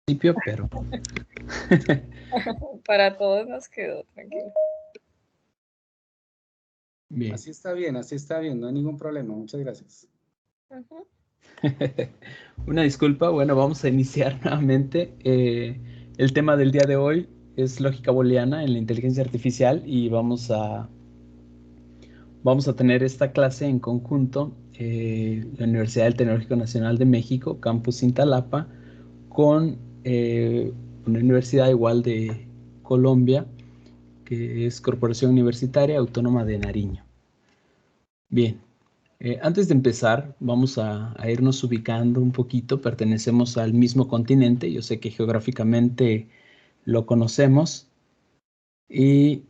principio, pero Para todos nos quedó, tranquilo. bien. Así está bien, no hay ningún problema. Muchas gracias. Ujú. Una disculpa, bueno, vamos a iniciar nuevamente. El tema del día de hoy es lógica booleana en la inteligencia artificial y vamos a tener esta clase en conjunto, la Universidad del Tecnológico Nacional de México, Campus Cintalapa, con una universidad igual de Colombia, que es Corporación Universitaria Autónoma de Nariño. Bien, antes de empezar, vamos a irnos ubicando un poquito. Pertenecemos al mismo continente. Yo sé que geográficamente lo conocemos. Y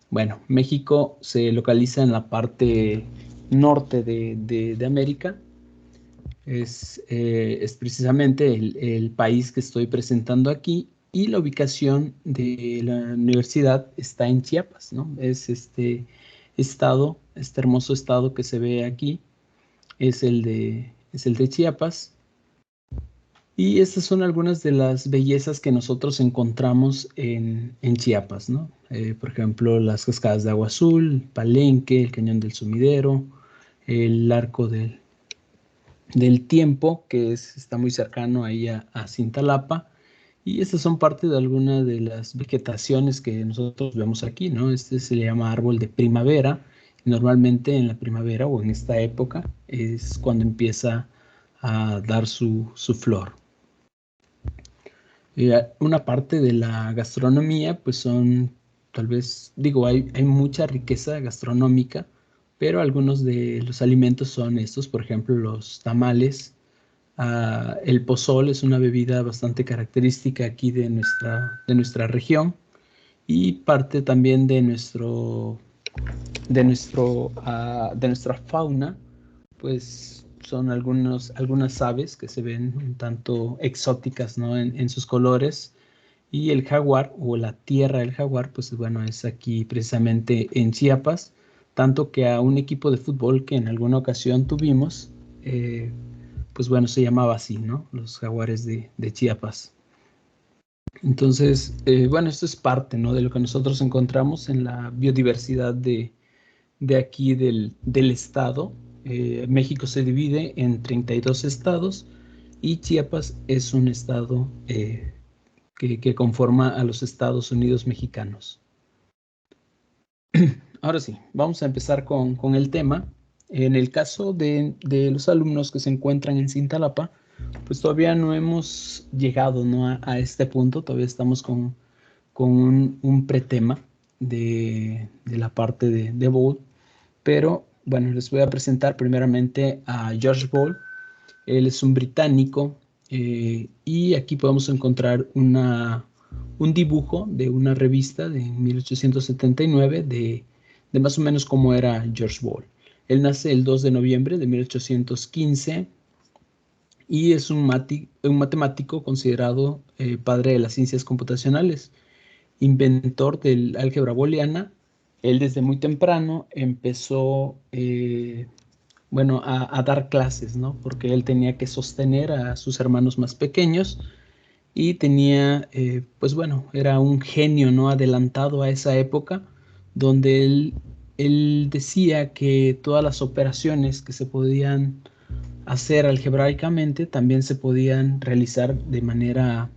bueno, México se localiza en la parte norte de América. Es precisamente el país que estoy presentando aquí. Y la ubicación de la universidad está en Chiapas, ¿no? Es este estado, este hermoso estado que se ve aquí, es el de Chiapas. Y estas son algunas de las bellezas que nosotros encontramos en Chiapas, ¿no? Por ejemplo, las cascadas de Agua Azul, Palenque, el Cañón del Sumidero, el Arco del Tiempo, que está muy cercano ahí a Cintalapa. Y estas son parte de algunas de las vegetaciones que nosotros vemos aquí, ¿no? Este se le llama árbol de primavera. Y normalmente en la primavera o en esta época es cuando empieza a dar su flor. Una parte de la gastronomía, pues son, tal vez, digo, hay mucha riqueza gastronómica, pero algunos de los alimentos son estos, por ejemplo, los tamales. El pozol es una bebida bastante característica aquí de nuestra región y parte también de nuestra fauna, pues son algunas aves que se ven un tanto exóticas, ¿no? en sus colores. Y el jaguar o la tierra del jaguar, pues bueno, es aquí precisamente en Chiapas, tanto que a un equipo de fútbol que en alguna ocasión tuvimos, pues bueno, se llamaba así, ¿no? Los jaguares de Chiapas. Entonces, bueno, esto es parte, ¿no? De lo que nosotros encontramos en la biodiversidad de aquí del estado. México se divide en 32 estados y Chiapas es un estado que conforma a los Estados Unidos mexicanos. Ahora sí, vamos a empezar con el tema. En el caso de los alumnos que se encuentran en Cintalapa, pues todavía no hemos llegado, ¿no? a este punto, todavía estamos con un pretema de la parte de Ball, pero bueno, les voy a presentar primeramente a George Ball. Él es un británico y aquí podemos encontrar un dibujo de una revista de 1879 de más o menos cómo era George Ball. Él nace el 2 de noviembre de 1815 y es un matemático considerado padre de las ciencias computacionales, inventor del álgebra booleana. Él desde muy temprano empezó bueno, a dar clases, ¿no? Porque él tenía que sostener a sus hermanos más pequeños y tenía, pues bueno, era un genio, ¿no? Adelantado a esa época, donde él decía que todas las operaciones que se podían hacer algebraicamente también se podían realizar de manera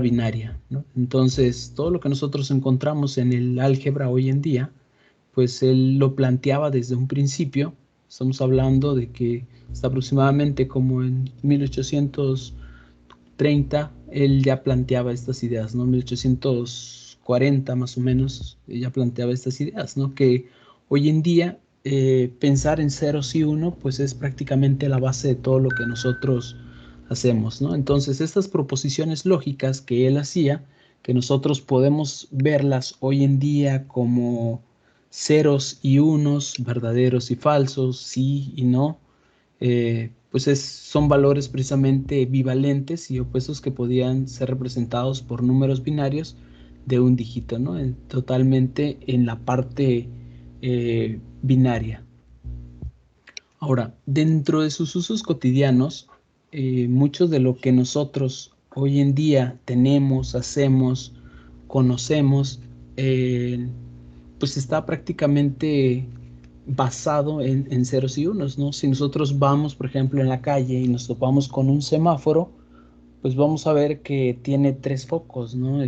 binaria, ¿no? Entonces, todo lo que nosotros encontramos en el álgebra hoy en día, pues él lo planteaba desde un principio. Estamos hablando de que está aproximadamente como en 1830, él ya planteaba estas ideas, ¿no? 1840 más o menos, ya planteaba estas ideas, ¿no? Que hoy en día pensar en ceros y uno, pues es prácticamente la base de todo lo que nosotros hacemos, ¿no? Entonces, estas proposiciones lógicas que él hacía, que nosotros podemos verlas hoy en día como ceros y unos, verdaderos y falsos, sí y no, pues son valores precisamente bivalentes y opuestos que podían ser representados por números binarios de un dígito, ¿no? Totalmente en la parte binaria. Ahora, dentro de sus usos cotidianos, mucho de lo que nosotros hoy en día tenemos, hacemos, conocemos, pues está prácticamente basado en ceros y unos, ¿no? Si nosotros vamos, por ejemplo, en la calle y nos topamos con un semáforo, pues vamos a ver que tiene tres focos, ¿no?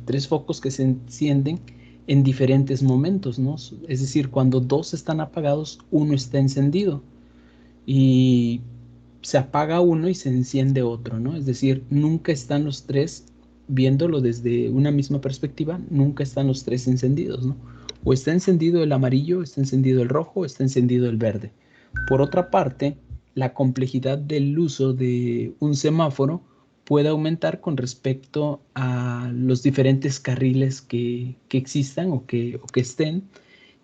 Tres focos que se encienden en diferentes momentos, ¿no? Es decir, cuando dos están apagados, uno está encendido y se apaga uno y se enciende otro, ¿no? Es decir, nunca están los tres, viéndolo desde una misma perspectiva, nunca están los tres encendidos, ¿no? O está encendido el amarillo, está encendido el rojo, está encendido el verde. Por otra parte, la complejidad del uso de un semáforo puede aumentar con respecto a los diferentes carriles que existan o que estén.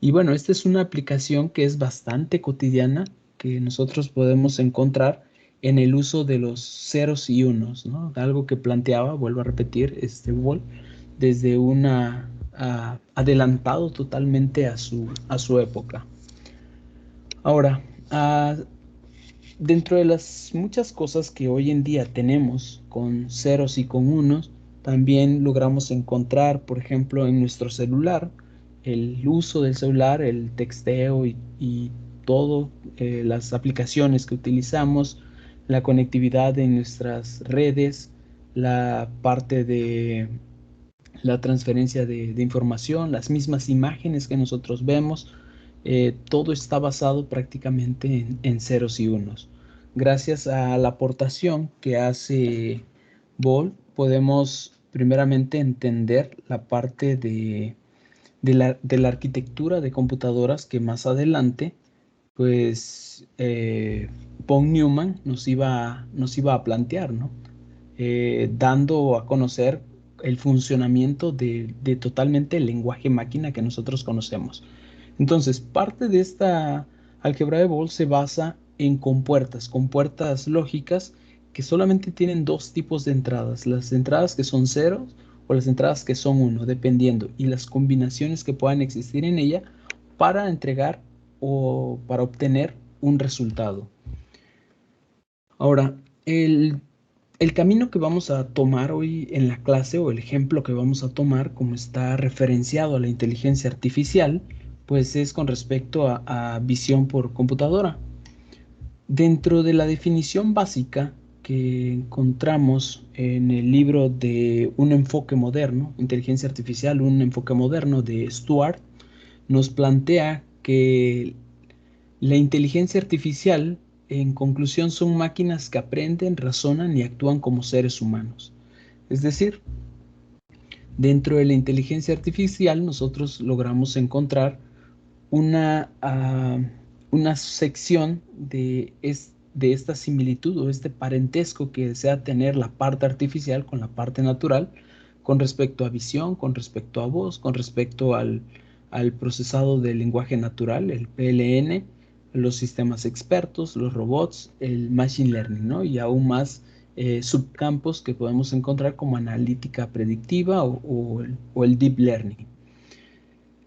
Y bueno, esta es una aplicación que es bastante cotidiana, que nosotros podemos encontrar en el uso de los ceros y unos, ¿no? Algo que planteaba, vuelvo a repetir, Wall, desde una adelantado totalmente a su época. Ahora, dentro de las muchas cosas que hoy en día tenemos con ceros y con unos, también logramos encontrar, por ejemplo, en nuestro celular, el uso del celular, el texteo y todo, las aplicaciones que utilizamos, la conectividad en nuestras redes, la parte de la transferencia de información, las mismas imágenes que nosotros vemos, todo está basado prácticamente en ceros y unos. Gracias a la aportación que hace Ball, podemos primeramente entender la parte de la arquitectura de computadoras que más adelante, pues, von Neumann nos iba a plantear, ¿no? Dando a conocer el funcionamiento de totalmente el lenguaje máquina que nosotros conocemos. Entonces, parte de esta álgebra de Ball se basa en compuertas lógicas que solamente tienen dos tipos de entradas, las entradas que son ceros o las entradas que son uno, dependiendo, y las combinaciones que puedan existir en ella para entregar o para obtener un resultado. Ahora, el camino que vamos a tomar hoy en la clase, o el ejemplo que vamos a tomar, como está referenciado a la inteligencia artificial, pues es con respecto a visión por computadora. Dentro de la definición básica que encontramos en el libro de Un enfoque moderno, Inteligencia Artificial, un enfoque moderno de Stuart, nos plantea que la inteligencia artificial, en conclusión, son máquinas que aprenden, razonan y actúan como seres humanos. Es decir, dentro de la inteligencia artificial nosotros logramos encontrar una sección de esta similitud o este parentesco que desea tener la parte artificial con la parte natural, con respecto a visión, con respecto a voz, con respecto al procesado del lenguaje natural, el PLN, los sistemas expertos, los robots, el machine learning, ¿no? Y aún más subcampos que podemos encontrar como analítica predictiva o el deep learning.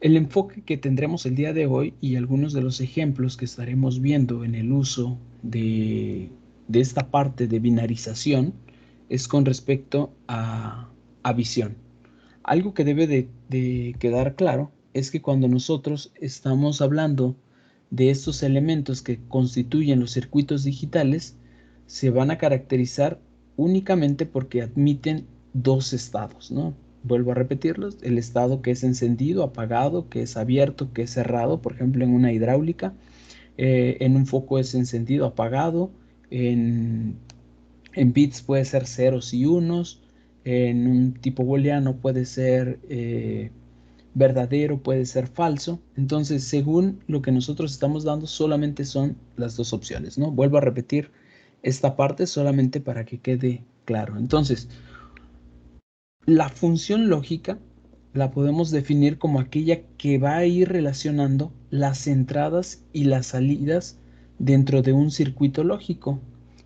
El enfoque que tendremos el día de hoy y algunos de los ejemplos que estaremos viendo en el uso de esta parte de binarización es con respecto a visión. Algo que debe de quedar claro es que cuando nosotros estamos hablando de estos elementos que constituyen los circuitos digitales, se van a caracterizar únicamente porque admiten dos estados, ¿no? Vuelvo a repetirlos, el estado que es encendido, apagado, que es abierto, que es cerrado, por ejemplo, en una hidráulica, en un foco es encendido, apagado, en bits puede ser ceros y unos, en un tipo booleano puede ser verdadero, puede ser falso. Entonces, según lo que nosotros estamos dando, solamente son las dos opciones, ¿no? Vuelvo a repetir esta parte solamente para que quede claro. Entonces, la función lógica la podemos definir como aquella que va a ir relacionando las entradas y las salidas dentro de un circuito lógico.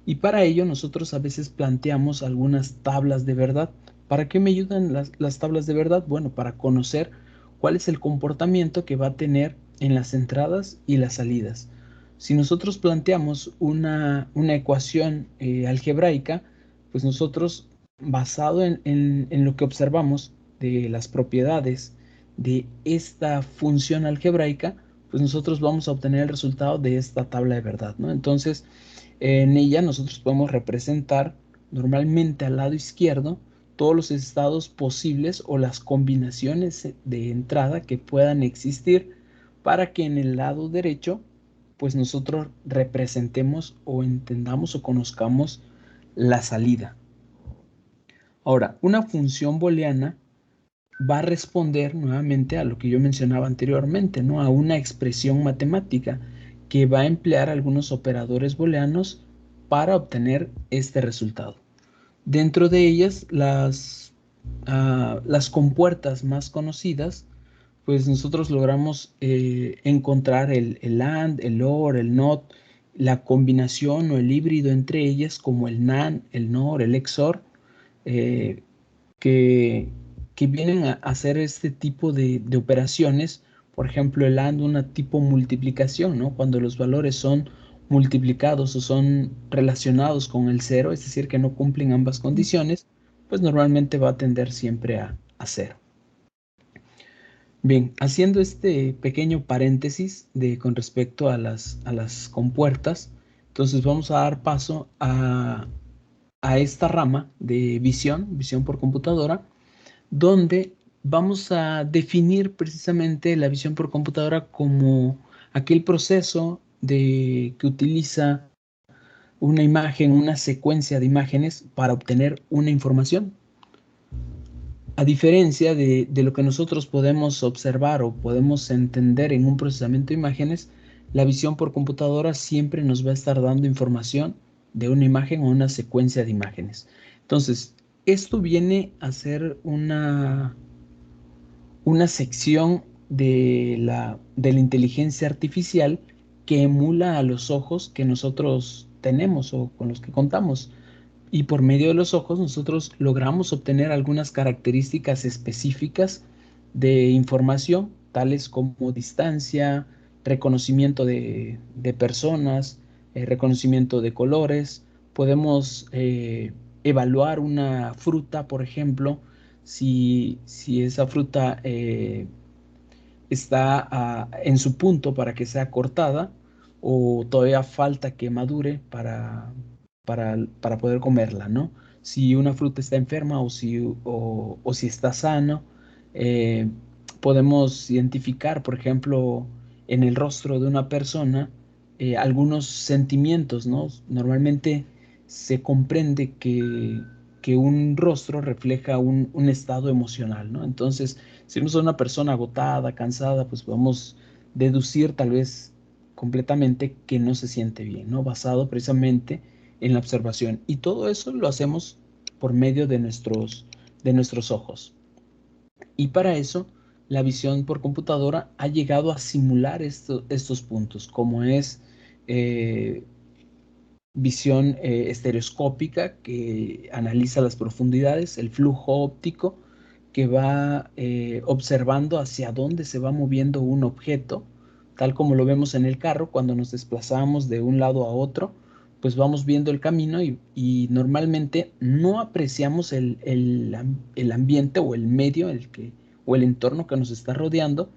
Y para ello nosotros a veces planteamos algunas tablas de verdad. ¿Para qué me ayudan las tablas de verdad? Bueno, para conocer cuál es el comportamiento que va a tener en las entradas y las salidas. Si nosotros planteamos una ecuación algebraica, pues nosotros, basado en lo que observamos de las propiedades de esta función algebraica, pues nosotros vamos a obtener el resultado de esta tabla de verdad, ¿no? Entonces, en ella nosotros podemos representar normalmente al lado izquierdo todos los estados posibles o las combinaciones de entrada que puedan existir para que en el lado derecho pues nosotros representemos o entendamos o conozcamos la salida. Ahora, una función booleana va a responder nuevamente a lo que yo mencionaba anteriormente, ¿no? A una expresión matemática que va a emplear algunos operadores booleanos para obtener este resultado. Dentro de ellas, las compuertas más conocidas, pues nosotros logramos encontrar el AND, el OR, el NOT, la combinación o el híbrido entre ellas, como el NAND, el NOR, el XOR, eh, que, que vienen a hacer este tipo de operaciones. Por ejemplo, el AND, una tipo multiplicación, ¿no? Cuando los valores son multiplicados o son relacionados con el cero, es decir, que no cumplen ambas condiciones, pues normalmente va a tender siempre a cero. Bien, haciendo este pequeño paréntesis con respecto a las compuertas, entonces vamos a dar paso a esta rama de visión por computadora, donde vamos a definir precisamente la visión por computadora como aquel proceso que utiliza una imagen, una secuencia de imágenes para obtener una información. A diferencia de lo que nosotros podemos observar o podemos entender en un procesamiento de imágenes, la visión por computadora siempre nos va a estar dando información de una imagen o una secuencia de imágenes. Entonces, esto viene a ser una sección de la inteligencia artificial que emula a los ojos que nosotros tenemos o con los que contamos. Y por medio de los ojos nosotros logramos obtener algunas características específicas de información, tales como distancia, reconocimiento de personas, reconocimiento de colores. Podemos evaluar una fruta, por ejemplo, si esa fruta está en su punto para que sea cortada o todavía falta que madure para poder comerla, ¿no? Si una fruta está enferma o si está sano, eh, podemos identificar, por ejemplo, en el rostro de una persona algunos sentimientos, ¿no? Normalmente se comprende que un rostro refleja un estado emocional, ¿no? Entonces, si vemos a una persona agotada, cansada, pues podemos deducir tal vez completamente que no se siente bien, ¿no? Basado precisamente en la observación. Y todo eso lo hacemos por medio de nuestros ojos. Y para eso, la visión por computadora ha llegado a simular estos puntos, como es eh, visión estereoscópica, que analiza las profundidades, el flujo óptico, que va observando hacia dónde se va moviendo un objeto, tal como lo vemos en el carro, cuando nos desplazamos de un lado a otro, pues vamos viendo el camino y normalmente no apreciamos el ambiente o el medio o el entorno que nos está rodeando,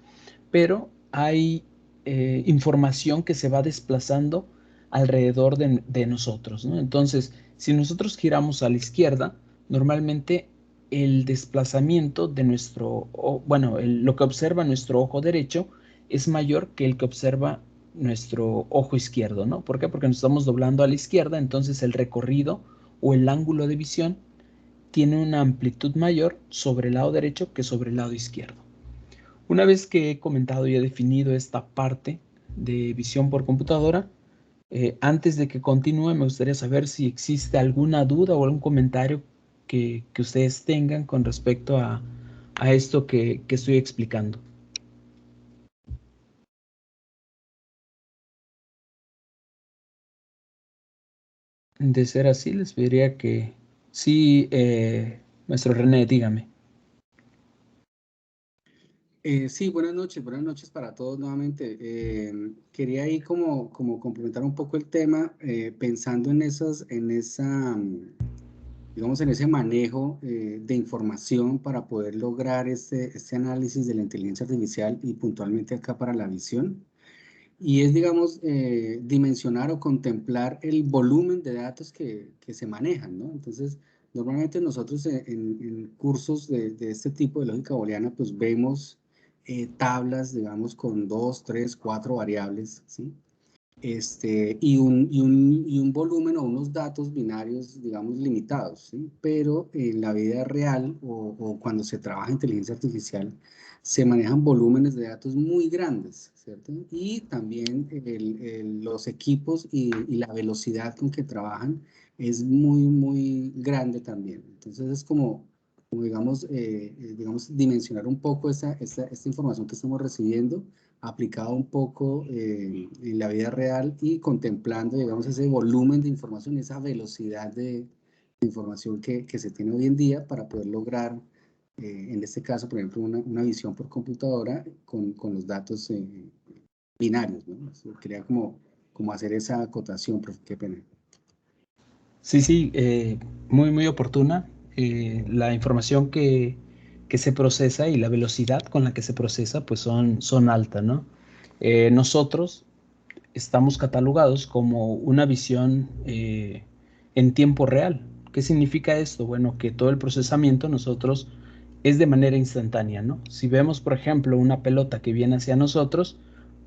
pero hay información que se va desplazando alrededor de nosotros, ¿no? Entonces, si nosotros giramos a la izquierda, normalmente el desplazamiento de lo que observa nuestro ojo derecho es mayor que el que observa nuestro ojo izquierdo, ¿no? ¿Por qué? Porque nos estamos doblando a la izquierda, entonces el recorrido o el ángulo de visión tiene una amplitud mayor sobre el lado derecho que sobre el lado izquierdo. Una vez que he comentado y he definido esta parte de visión por computadora, antes de que continúe, me gustaría saber si existe alguna duda o algún comentario que ustedes tengan con respecto a esto que estoy explicando. De ser así, les pediría que sí, maestro René, dígame. Sí, buenas noches para todos nuevamente. Quería ahí como complementar un poco el tema, pensando en digamos, en ese manejo de información para poder lograr este análisis de la inteligencia artificial y puntualmente acá para la visión. Y es, digamos, dimensionar o contemplar el volumen de datos que se manejan, ¿no? Entonces, normalmente nosotros en cursos de este tipo de lógica booleana, pues vemos tablas, digamos, con 2, 3, 4 variables, ¿sí? Y un volumen o unos datos binarios, digamos, limitados, ¿sí? Pero en la vida real o cuando se trabaja inteligencia artificial, se manejan volúmenes de datos muy grandes, ¿cierto? Y también los equipos y la velocidad con que trabajan es muy, muy grande también. Entonces es como digamos, dimensionar un poco esta información que estamos recibiendo aplicado un poco en la vida real y contemplando, digamos, ese volumen de información, esa velocidad de información que se tiene hoy en día para poder lograr, en este caso, por ejemplo, una visión por computadora con los datos binarios, ¿no? Quería como hacer esa acotación, profe, qué pena. Sí, sí, muy, muy oportuna. La información que se procesa y la velocidad con la que se procesa, pues son altas, ¿no? Nosotros estamos catalogados como una visión en tiempo real. ¿Qué significa esto? Bueno, que todo el procesamiento nosotros es de manera instantánea, ¿no? Si vemos, por ejemplo, una pelota que viene hacia nosotros,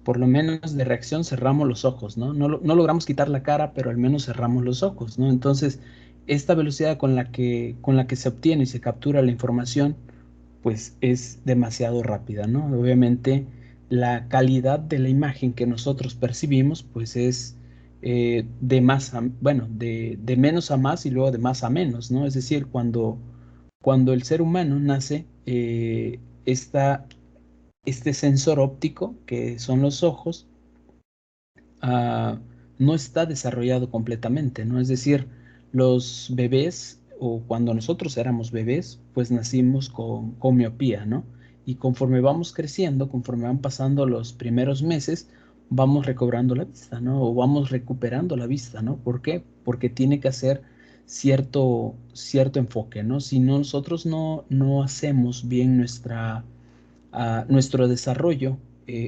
por lo menos de reacción cerramos los ojos, ¿no? No logramos quitar la cara, pero al menos cerramos los ojos, ¿no? Entonces, esta velocidad con la que se obtiene y se captura la información, pues es demasiado rápida, ¿no? Obviamente, la calidad de la imagen que nosotros percibimos, pues es de más a, bueno, de menos a más y luego de más a menos, ¿no? Es decir, cuando el ser humano nace, este sensor óptico, que son los ojos, uh, no está desarrollado completamente, ¿no? Es decir, los bebés, o cuando nosotros éramos bebés, pues nacimos con miopía, ¿no? Y conforme vamos creciendo, conforme van pasando los primeros meses, vamos recobrando la vista, ¿no? O vamos recuperando la vista, ¿no? ¿Por qué? Porque tiene que hacer cierto enfoque, ¿no? Si nosotros no hacemos bien nuestro desarrollo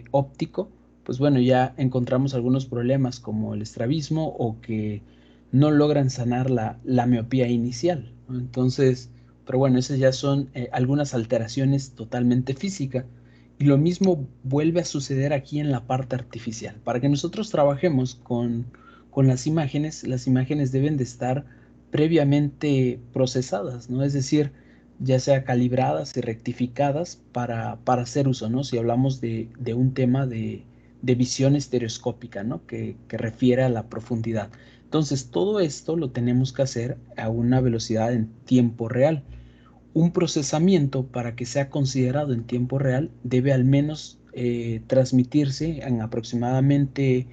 óptico, pues bueno, ya encontramos algunos problemas como el estrabismo o que no logran sanar la miopía inicial, ¿no? Entonces, pero bueno, esas ya son algunas alteraciones totalmente físicas. Y lo mismo vuelve a suceder aquí en la parte artificial. Para que nosotros trabajemos con las imágenes deben de estar previamente procesadas, ¿no? Es decir, ya sea calibradas y rectificadas para hacer uso, ¿no? Si hablamos de un tema de visión estereoscópica, ¿no? Que refiere a la profundidad. Entonces, todo esto lo tenemos que hacer a una velocidad en tiempo real. Un procesamiento para que sea considerado en tiempo real debe al menos transmitirse en aproximadamente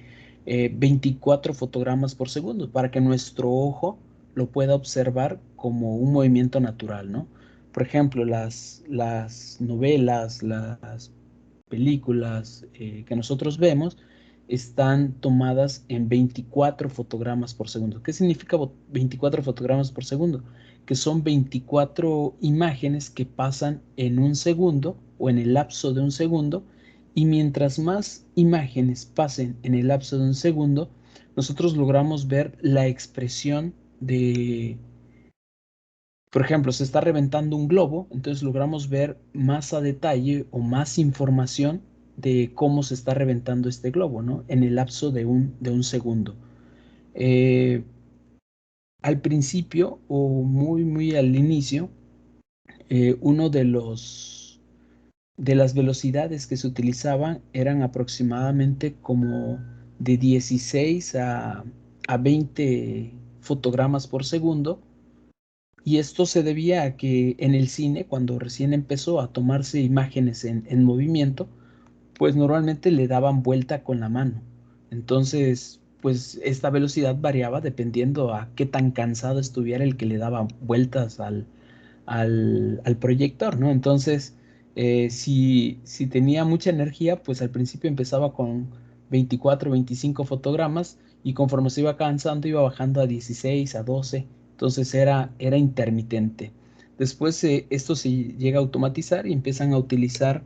24 fotogramas por segundo para que nuestro ojo lo pueda observar como un movimiento natural, ¿no? Por ejemplo, las novelas, las películas que nosotros vemos están tomadas en 24 fotogramas por segundo. ¿Qué significa 24 fotogramas por segundo? Que son 24 imágenes que pasan en un segundo o en el lapso de un segundo, y mientras más imágenes pasen en el lapso de un segundo, nosotros logramos ver la expresión de, por ejemplo, se está reventando un globo, entonces logramos ver más a detalle o más información de cómo se está reventando este globo, ¿no? En el lapso de un segundo. Eh, Al principio o muy, muy al inicio, uno de las velocidades que se utilizaban eran aproximadamente como de 16 a 20 fotogramas por segundo, y esto se debía a que en el cine, cuando recién empezó a tomarse imágenes en movimiento, pues normalmente le daban vuelta con la mano. Entonces, pues esta velocidad variaba dependiendo a qué tan cansado estuviera el que le daba vueltas al proyector, ¿no? Entonces, Si tenía mucha energía, pues al principio empezaba con 24, 25 fotogramas y conforme se iba cansando iba bajando a 16, a 12. Entonces era intermitente. Después esto se llega a automatizar y empiezan a utilizar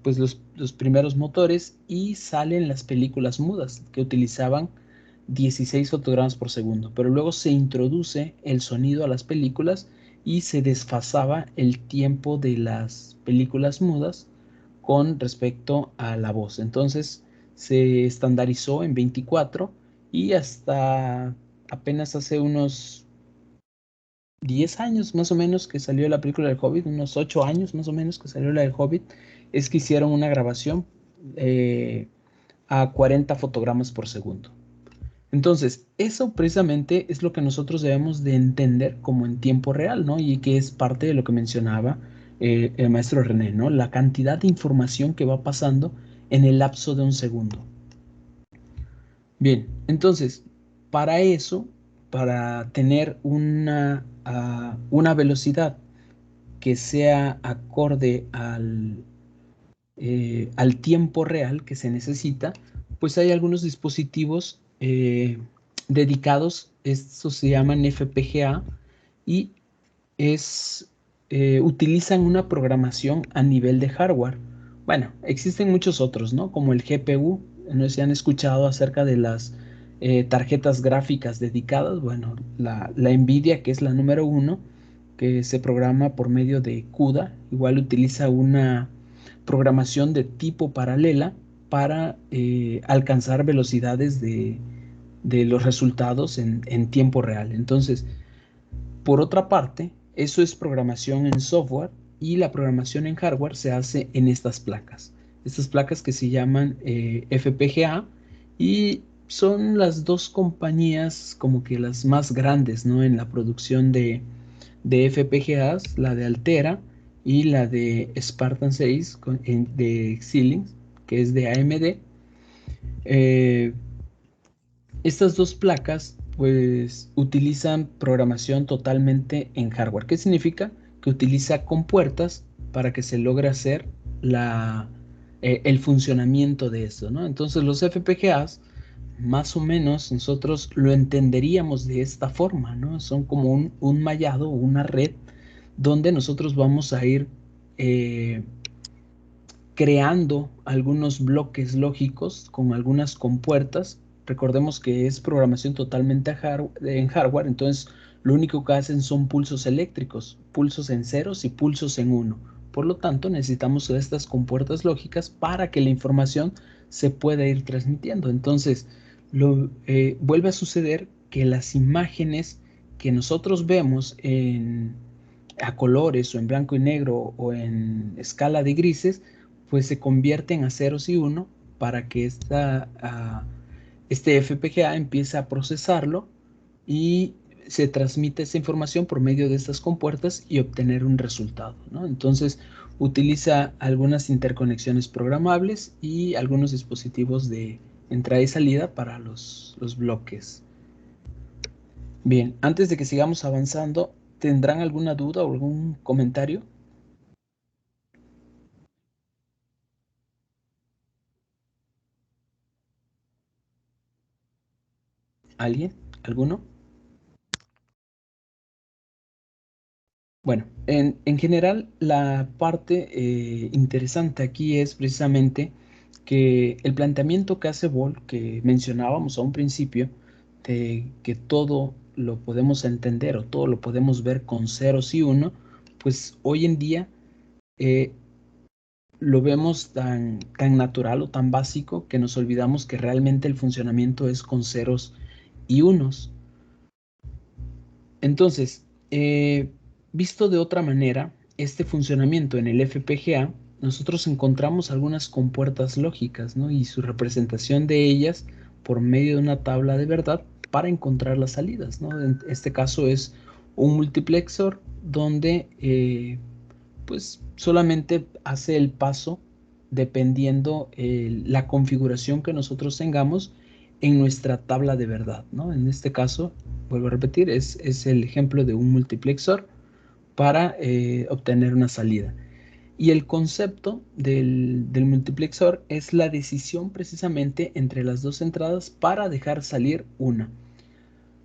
pues los primeros motores y salen las películas mudas que utilizaban 16 fotogramas por segundo. Pero luego se introduce el sonido a las películas y se desfasaba el tiempo de las películas mudas con respecto a la voz. Entonces se estandarizó en 24 y hasta apenas hace unos 10 años más o menos que salió la película del Hobbit, unos 8 años más o menos que salió la del Hobbit, es que hicieron una grabación a 40 fotogramas por segundo. Entonces, eso precisamente es lo que nosotros debemos de entender como en tiempo real, ¿no? Y que es parte de lo que mencionaba el maestro René, ¿no? La cantidad de información que va pasando en el lapso de un segundo. Bien, entonces, para eso, para tener una velocidad que sea acorde al tiempo real que se necesita, pues hay algunos dispositivos dedicados, estos se llaman FPGA y utilizan una programación a nivel de hardware. Bueno, existen muchos otros, ¿no? Como el GPU, no sé si han escuchado acerca de las tarjetas gráficas dedicadas. Bueno, la NVIDIA, que es la número uno, que se programa por medio de CUDA, igual utiliza una programación de tipo paralela para alcanzar velocidades de los resultados en tiempo real. Entonces, por otra parte, eso es programación en software y la programación en hardware se hace en estas placas. Estas placas que se llaman FPGA y son las dos compañías como que las más grandes, ¿no? En la producción de FPGAs, la de Altera y la de Spartan 6 de Xilinx, que es de AMD. Eh, Estas dos placas pues utilizan programación totalmente en hardware. ¿Qué significa? Que utiliza compuertas para que se logre hacer el funcionamiento de esto, ¿no? Entonces los FPGAs más o menos nosotros lo entenderíamos de esta forma, ¿no? Son como un mallado o una red donde nosotros vamos a ir eh, creando algunos bloques lógicos con algunas compuertas. Recordemos que es programación totalmente en hardware, entonces lo único que hacen son pulsos eléctricos, pulsos en ceros y pulsos en uno. Por lo tanto, necesitamos estas compuertas lógicas para que la información se pueda ir transmitiendo. Entonces, vuelve a suceder que las imágenes que nosotros vemos a colores o en blanco y negro o en escala de grises, pues se convierten a ceros y uno para que este FPGA empiece a procesarlo y se transmite esa información por medio de estas compuertas y obtener un resultado, ¿no? Entonces utiliza algunas interconexiones programables y algunos dispositivos de entrada y salida para los bloques. Bien, antes de que sigamos avanzando, ¿tendrán alguna duda o algún comentario? ¿Alguien? ¿Alguno? Bueno, en general la parte interesante aquí es precisamente que el planteamiento que hace Boll, que mencionábamos a un principio, de que todo lo podemos entender o todo lo podemos ver con ceros y uno, pues hoy en día eh, lo vemos tan natural o tan básico que nos olvidamos que realmente el funcionamiento es con ceros y unos. Entonces, visto de otra manera, este funcionamiento en el FPGA, nosotros encontramos algunas compuertas lógicas, ¿no? Y su representación de ellas por medio de una tabla de verdad para encontrar las salidas, ¿no? En este caso es un multiplexor donde pues solamente hace el paso dependiendo la configuración que nosotros tengamos en nuestra tabla de verdad, ¿no? En este caso, vuelvo a repetir, es el ejemplo de un multiplexor para obtener una salida. Y el concepto del multiplexor es la decisión precisamente entre las dos entradas para dejar salir una.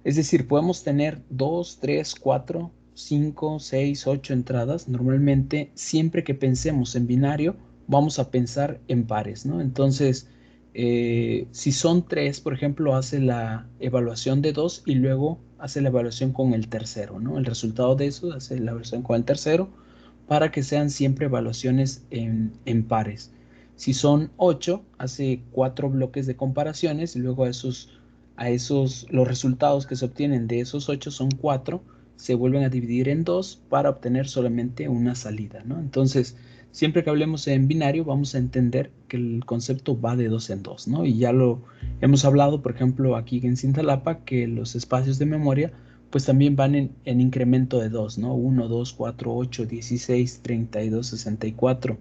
Es decir, podemos tener 2, 3, 4, 5, 6, 8 entradas. Normalmente, siempre que pensemos en binario, vamos a pensar en pares, ¿no? Entonces, si son 3, por ejemplo, hace la evaluación de 2 y luego hace la evaluación con el tercero, ¿no? El resultado de eso hace la evaluación con el tercero para que sean siempre evaluaciones en pares. Si son 8, hace 4 bloques de comparaciones y luego los resultados que se obtienen de esos 8 son 4, se vuelven a dividir en 2 para obtener solamente una salida, ¿no? Entonces, siempre que hablemos en binario, vamos a entender que el concepto va de 2 en 2, ¿no? Y ya lo hemos hablado, por ejemplo, aquí en Cintalapa, que los espacios de memoria pues también van en incremento de 2, ¿no? 1, 2, 4, 8, 16, 32, 64,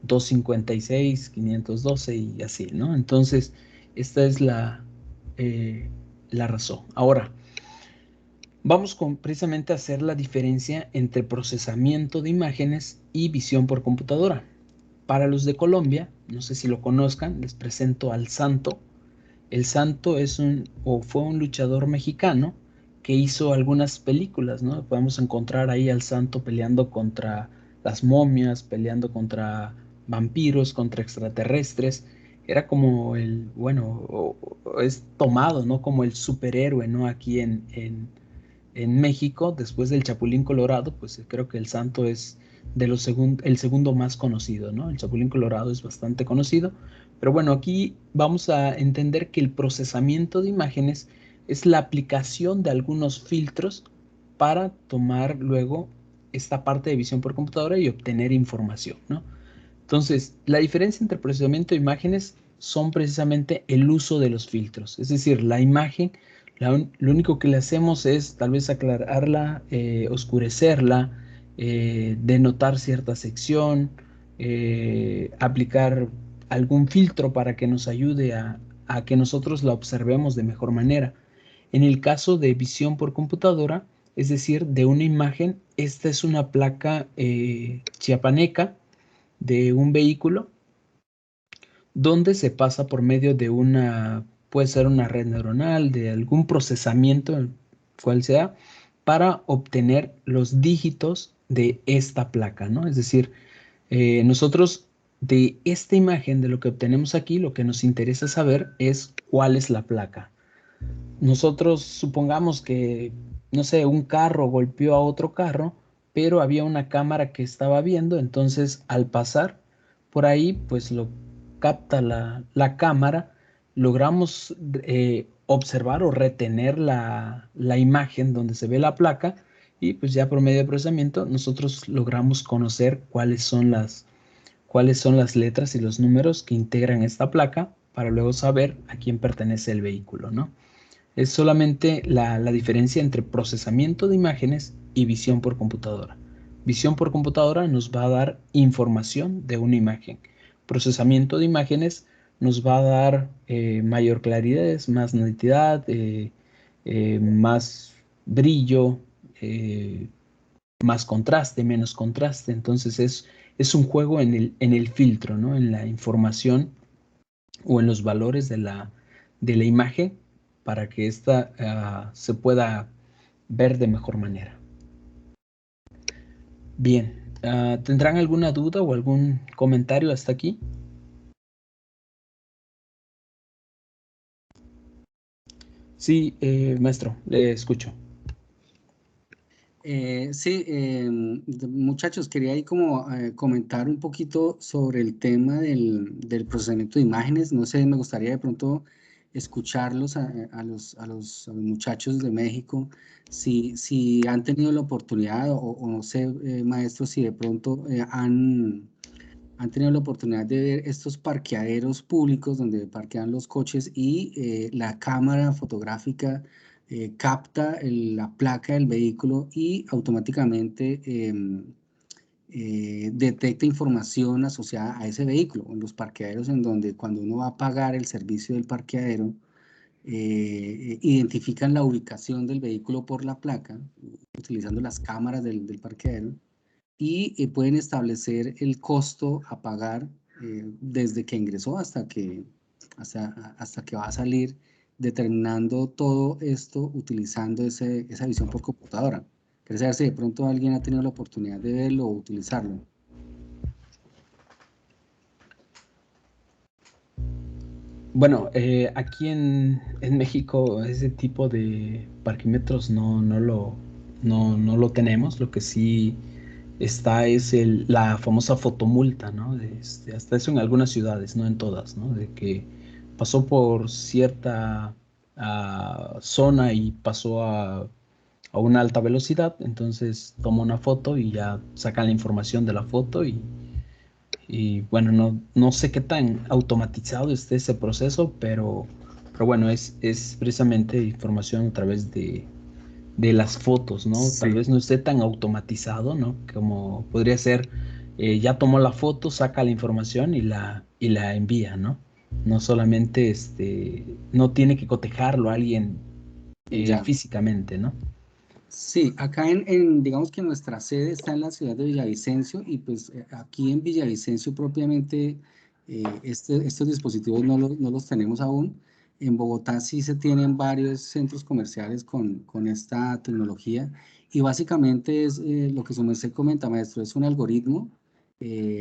256, 512 y así, ¿no? Entonces, esta es la razón. Ahora, vamos precisamente a hacer la diferencia entre procesamiento de imágenes y visión por computadora. Para los de Colombia, no sé si lo conozcan, les presento al Santo. El Santo fue un luchador mexicano que hizo algunas películas, ¿no? Podemos encontrar ahí al Santo peleando contra las momias, peleando contra vampiros, contra extraterrestres. Era como es tomado, ¿no? Como el superhéroe, ¿no? Aquí en México, después del Chapulín Colorado, pues creo que el Santo es el segundo más conocido, ¿no? El Chapulín Colorado es bastante conocido, pero bueno, aquí vamos a entender que el procesamiento de imágenes es la aplicación de algunos filtros para tomar luego esta parte de visión por computadora y obtener información, ¿no? Entonces, la diferencia entre procesamiento de imágenes son precisamente el uso de los filtros. Es decir, la imagen, lo único que le hacemos es tal vez aclararla, oscurecerla, denotar cierta sección, aplicar algún filtro para que nos ayude a que nosotros la observemos de mejor manera. En el caso de visión por computadora, es decir, de una imagen, esta es una placa chiapaneca de un vehículo donde se pasa por medio de puede ser una red neuronal, de algún procesamiento, cual sea, para obtener los dígitos de esta placa, ¿no? Es decir, nosotros de esta imagen, de lo que obtenemos aquí, lo que nos interesa saber es cuál es la placa. Nosotros supongamos que, no sé, un carro golpeó a otro carro, pero había una cámara que estaba viendo, entonces al pasar por ahí, pues lo capta la cámara, logramos observar o retener la imagen donde se ve la placa y pues ya por medio de procesamiento nosotros logramos conocer cuáles son las letras y los números que integran esta placa para luego saber a quién pertenece el vehículo, ¿no? Es solamente la diferencia entre procesamiento de imágenes y visión por computadora. Visión por computadora nos va a dar información de una imagen. Procesamiento de imágenes nos va a dar mayor claridad, más nitidez, más brillo, más contraste, menos contraste. Entonces es un juego en el filtro, ¿no? En la información o en los valores de la imagen para que ésta se pueda ver de mejor manera. Bien, ¿tendrán alguna duda o algún comentario hasta aquí? Sí, maestro, le escucho. Sí, muchachos, quería ahí como comentar un poquito sobre el tema del procesamiento de imágenes. No sé, me gustaría de pronto escucharlos a los muchachos de México, si han tenido la oportunidad o no sé, maestros, si de pronto han tenido la oportunidad de ver estos parqueaderos públicos donde parquean los coches y la cámara fotográfica capta la placa del vehículo y automáticamente detecta información asociada a ese vehículo. En los parqueaderos en donde cuando uno va a pagar el servicio del parqueadero, identifican la ubicación del vehículo por la placa, utilizando las cámaras del parqueadero y pueden establecer el costo a pagar desde que ingresó hasta que va a salir, determinando todo esto utilizando esa visión por computadora. Quería saber si de pronto alguien ha tenido la oportunidad de verlo o utilizarlo. Bueno, aquí en México ese tipo de parquímetros no lo tenemos. Lo que sí está es la famosa fotomulta, ¿no? Hasta eso en algunas ciudades, no en todas, ¿no? De que pasó por cierta zona y pasó a una alta velocidad, entonces toma una foto y ya sacan la información de la foto y bueno, no sé qué tan automatizado esté ese proceso, pero bueno, es precisamente información a través de las fotos, ¿no? Tal Sí, vez no esté tan automatizado, ¿no? Como podría ser, ya tomó la foto, saca la información y la envía, ¿no? No solamente, no tiene que cotejarlo a alguien ya. físicamente, ¿no? Sí, acá digamos que nuestra sede está en la ciudad de Villavicencio y pues aquí en Villavicencio propiamente estos dispositivos no los tenemos aún. En Bogotá sí se tienen varios centros comerciales con esta tecnología y básicamente es lo que su merced comenta, maestro, es un algoritmo.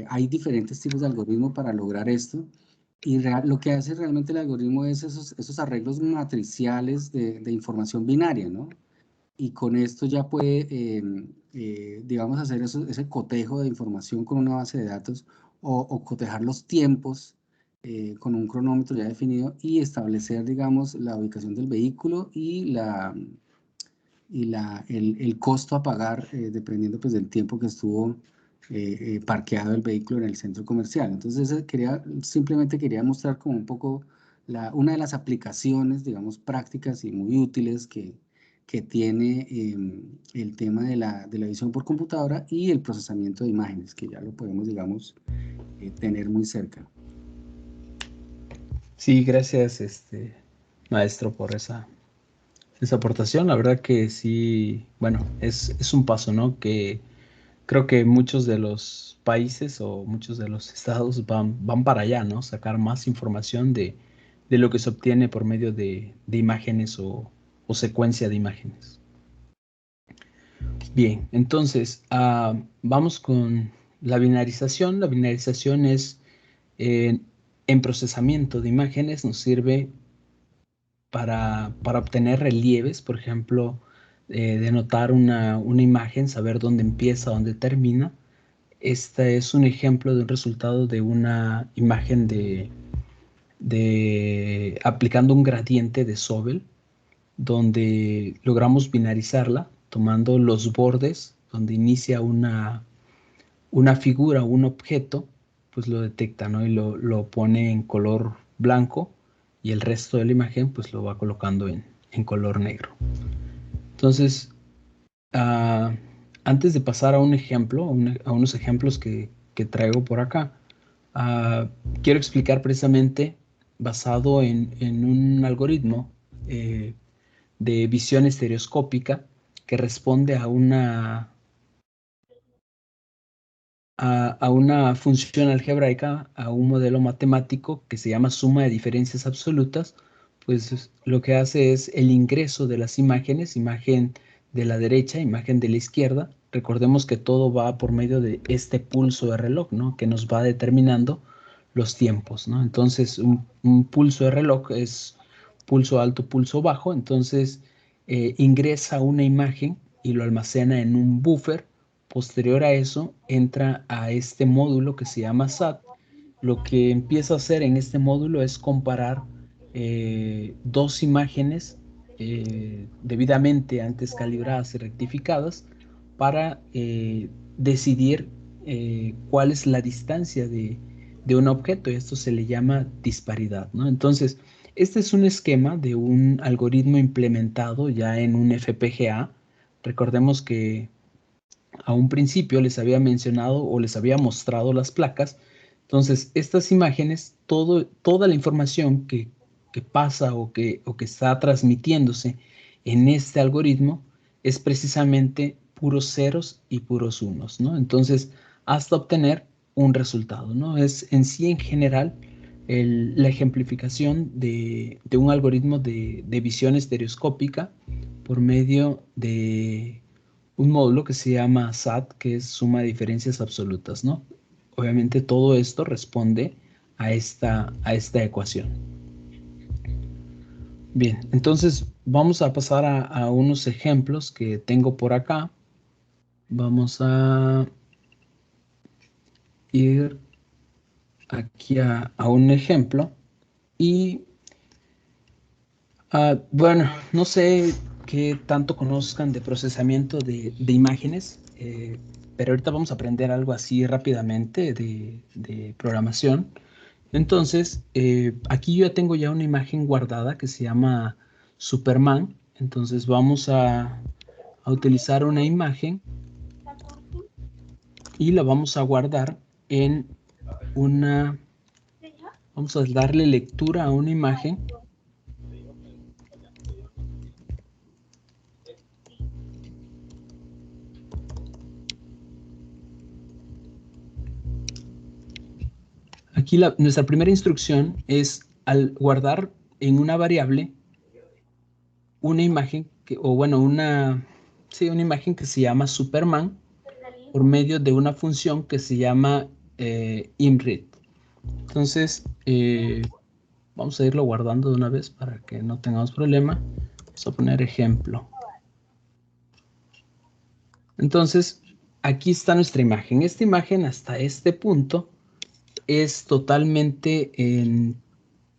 Hay diferentes tipos de algoritmo para lograr esto y lo que hace realmente el algoritmo es esos arreglos matriciales de información binaria, ¿no? Y con esto ya puede, digamos, hacer ese cotejo de información con una base de datos o cotejar los tiempos con un cronómetro ya definido y establecer, digamos, la ubicación del vehículo y el costo a pagar dependiendo pues, del tiempo que estuvo parqueado el vehículo en el centro comercial. Entonces, simplemente quería mostrar como un poco una de las aplicaciones, digamos, prácticas y muy útiles que tiene el tema de la visión por computadora y el procesamiento de imágenes, que ya lo podemos, digamos, tener muy cerca. Sí, gracias, maestro, por esa aportación. La verdad que sí, bueno, es un paso, ¿no? Que creo que muchos de los países o muchos de los estados van para allá, ¿no? Sacar más información de lo que se obtiene por medio de imágenes o secuencia de imágenes. Bien, entonces vamos con la binarización. La binarización es eh, en procesamiento de imágenes, nos sirve para obtener relieves, por ejemplo, denotar una imagen, saber dónde empieza, dónde termina. Este es un ejemplo de un resultado de una imagen aplicando un gradiente de Sobel, donde logramos binarizarla, tomando los bordes donde inicia una figura o un objeto, pues lo detecta, ¿no? Y lo pone en color blanco y el resto de la imagen pues lo va colocando en color negro. Entonces, ah, antes de pasar a un ejemplo, a unos ejemplos que traigo por acá, ah, quiero explicar precisamente basado en un algoritmo de visión estereoscópica que responde a una función algebraica, a un modelo matemático que se llama suma de diferencias absolutas, pues lo que hace es el ingreso de las imágenes, imagen de la derecha, imagen de la izquierda. Recordemos que todo va por medio de este pulso de reloj, ¿no? Que nos va determinando los tiempos, ¿no? Entonces, un pulso de reloj es pulso alto, pulso bajo, entonces ingresa una imagen y lo almacena en un buffer. Posterior a eso, entra a este módulo que se llama SAT. Lo que empieza a hacer en este módulo es comparar dos imágenes debidamente antes calibradas y rectificadas para decidir cuál es la distancia de un objeto. Y esto se le llama disparidad, ¿no? Entonces, este es un esquema de un algoritmo implementado ya en un FPGA. Recordemos que a un principio les había mencionado o les había mostrado las placas. Entonces, estas imágenes, toda la información que pasa o que está transmitiéndose en este algoritmo es precisamente puros ceros y puros unos, ¿no? Entonces, hasta obtener un resultado, ¿no? Es en sí, en general, la ejemplificación de un algoritmo de visión estereoscópica por medio de un módulo que se llama SAT, que es suma de diferencias absolutas, ¿no? Obviamente todo esto responde a esta ecuación. Bien, entonces vamos a pasar a unos ejemplos que tengo por acá. Vamos a ir aquí a un ejemplo y bueno, no sé qué tanto conozcan de procesamiento de imágenes, pero ahorita vamos a aprender algo así rápidamente de programación. Entonces, aquí yo ya tengo ya una imagen guardada que se llama Superman. Entonces vamos a utilizar una imagen y la vamos a guardar en una, vamos a darle lectura a una imagen. Aquí nuestra primera instrucción es al guardar en una variable una imagen, una imagen que se llama Superman por medio de una función que se llama imread. Entonces, vamos a irlo guardando de una vez para que no tengamos problema. Vamos a poner ejemplo. Entonces, aquí está nuestra imagen. Esta imagen hasta este punto es totalmente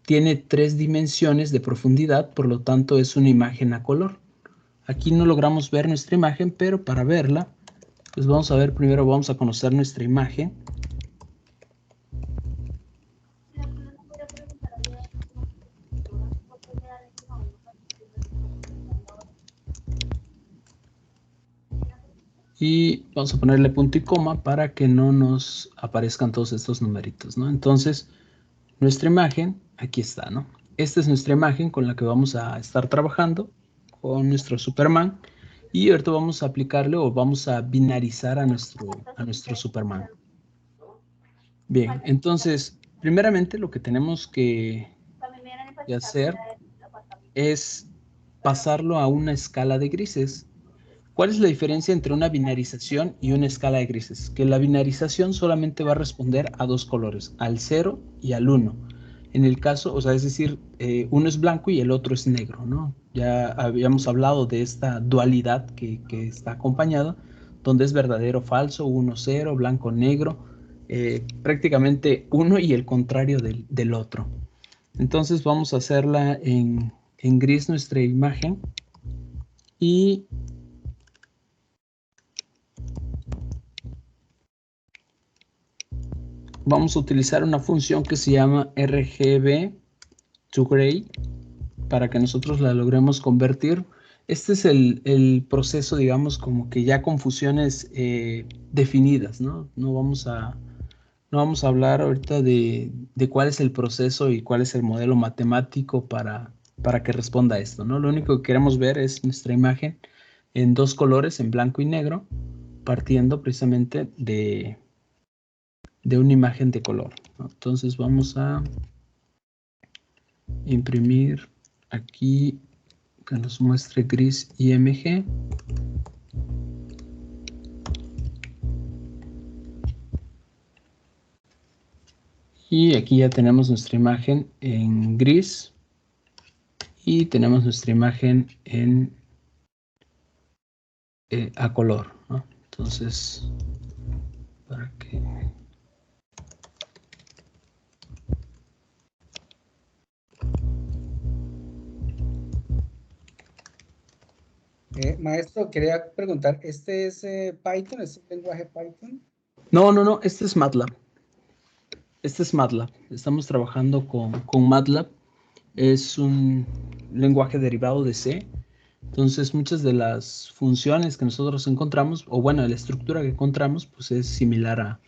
tiene 3 dimensiones de profundidad, por lo tanto es una imagen a color. Aquí no logramos ver nuestra imagen, pero para verla, pues vamos a ver, primero vamos a conocer nuestra imagen. Y vamos a ponerle punto y coma para que no nos aparezcan todos estos numeritos, ¿no? Entonces, nuestra imagen, aquí está, ¿no? Esta es nuestra imagen con la que vamos a estar trabajando con nuestro Superman. Y ahorita vamos a aplicarle o vamos a binarizar a nuestro Superman. Bien, entonces, primeramente lo que tenemos que hacer es pasarlo a una escala de grises. ¿Cuál es la diferencia entre una binarización y una escala de grises? Que la binarización solamente va a responder a 2 colores, al 0 y al 1. En el caso, o sea, es decir, uno es blanco y el otro es negro, ¿no? Ya habíamos hablado de esta dualidad que está acompañada, donde es verdadero, falso, 1, 0, blanco, negro, prácticamente uno y el contrario del otro. Entonces vamos a hacerla en gris nuestra imagen y vamos a utilizar una función que se llama RGB to gray para que nosotros la logremos convertir. Este es el proceso, digamos, como que ya con funciones definidas, ¿no? No vamos a hablar ahorita de cuál es el proceso y cuál es el modelo matemático para que responda a esto, ¿no? Lo único que queremos ver es nuestra imagen en 2 colores, en blanco y negro, partiendo precisamente de una imagen de color, ¿no? Entonces vamos a imprimir aquí que nos muestre gris IMG. Y aquí ya tenemos nuestra imagen en gris y tenemos nuestra imagen en a color, ¿no? Entonces, para que maestro, quería preguntar, ¿este es Python? ¿Es un lenguaje Python? no, este es MATLAB. Este es MATLAB. Estamos trabajando con MATLAB. Es un lenguaje derivado de C. Entonces, muchas de las funciones que nosotros encontramos, o bueno, la estructura que encontramos, pues es similar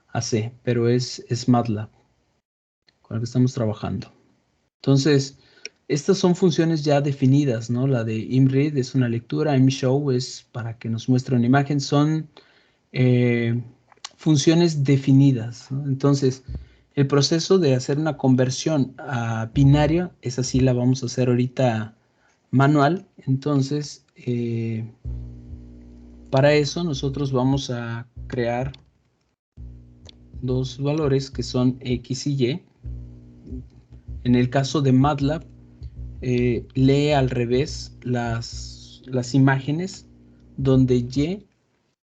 a C, pero es MATLAB con el que estamos trabajando. Entonces, Estas son funciones ya definidas, ¿no? La de imread es una lectura, imshow es para que nos muestre una imagen, son funciones definidas, ¿no? Entonces, el proceso de hacer una conversión a binario, esa sí la vamos a hacer ahorita manual. Entonces, para eso nosotros vamos a crear dos valores que son X y Y. En el caso de MATLAB, lee al revés las imágenes, donde Y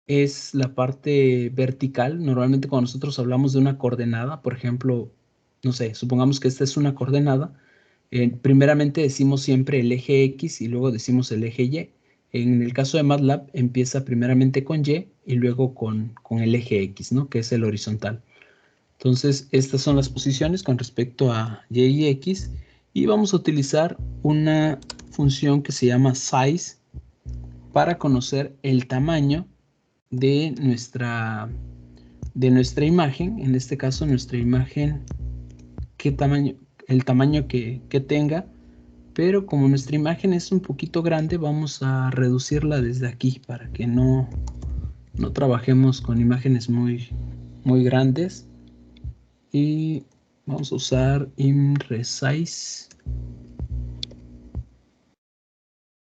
es la parte vertical. Normalmente cuando nosotros hablamos de una coordenada, por ejemplo, no sé, supongamos que esta es una coordenada, primeramente decimos siempre el eje X y luego decimos el eje Y. En el caso de MATLAB empieza primeramente con Y y luego con el eje X, ¿no? Que es el horizontal. Entonces, estas son las posiciones con respecto a Y y X, y vamos a utilizar una función que se llama size para conocer el tamaño de nuestra imagen. En este caso, nuestra imagen, qué tamaño, el tamaño que tenga, pero como nuestra imagen es un poquito grande, vamos a reducirla desde aquí para que no trabajemos con imágenes muy grandes. Y vamos a usar imresize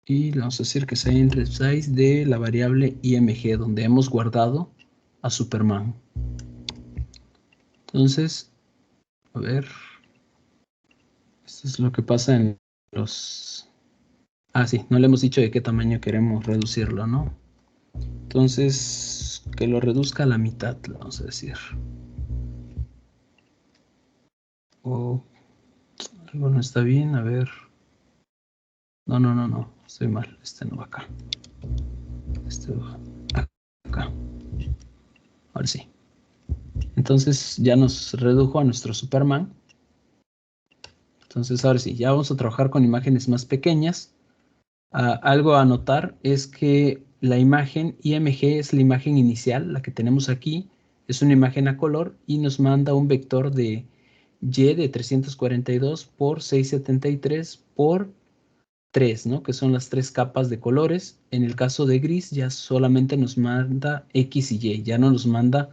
y le vamos a decir que sea imresize de la variable img, donde hemos guardado a Superman. Entonces, a ver, esto es lo que pasa en los... Ah, sí, no le hemos dicho de qué tamaño queremos reducirlo, ¿no? Entonces, que lo reduzca a la mitad, le vamos a decir. O algo no está bien, a ver. No, estoy mal, este no va acá. Este va acá. Ahora sí. Entonces ya nos redujo a nuestro Superman. Entonces ahora sí, ya vamos a trabajar con imágenes más pequeñas. Algo a notar es que la imagen IMG es la imagen inicial, la que tenemos aquí. Es una imagen a color y nos manda un vector de Y de 342 por 673 por 3, ¿no? Que son las tres capas de colores. En el caso de gris ya solamente nos manda X y Y, ya no nos manda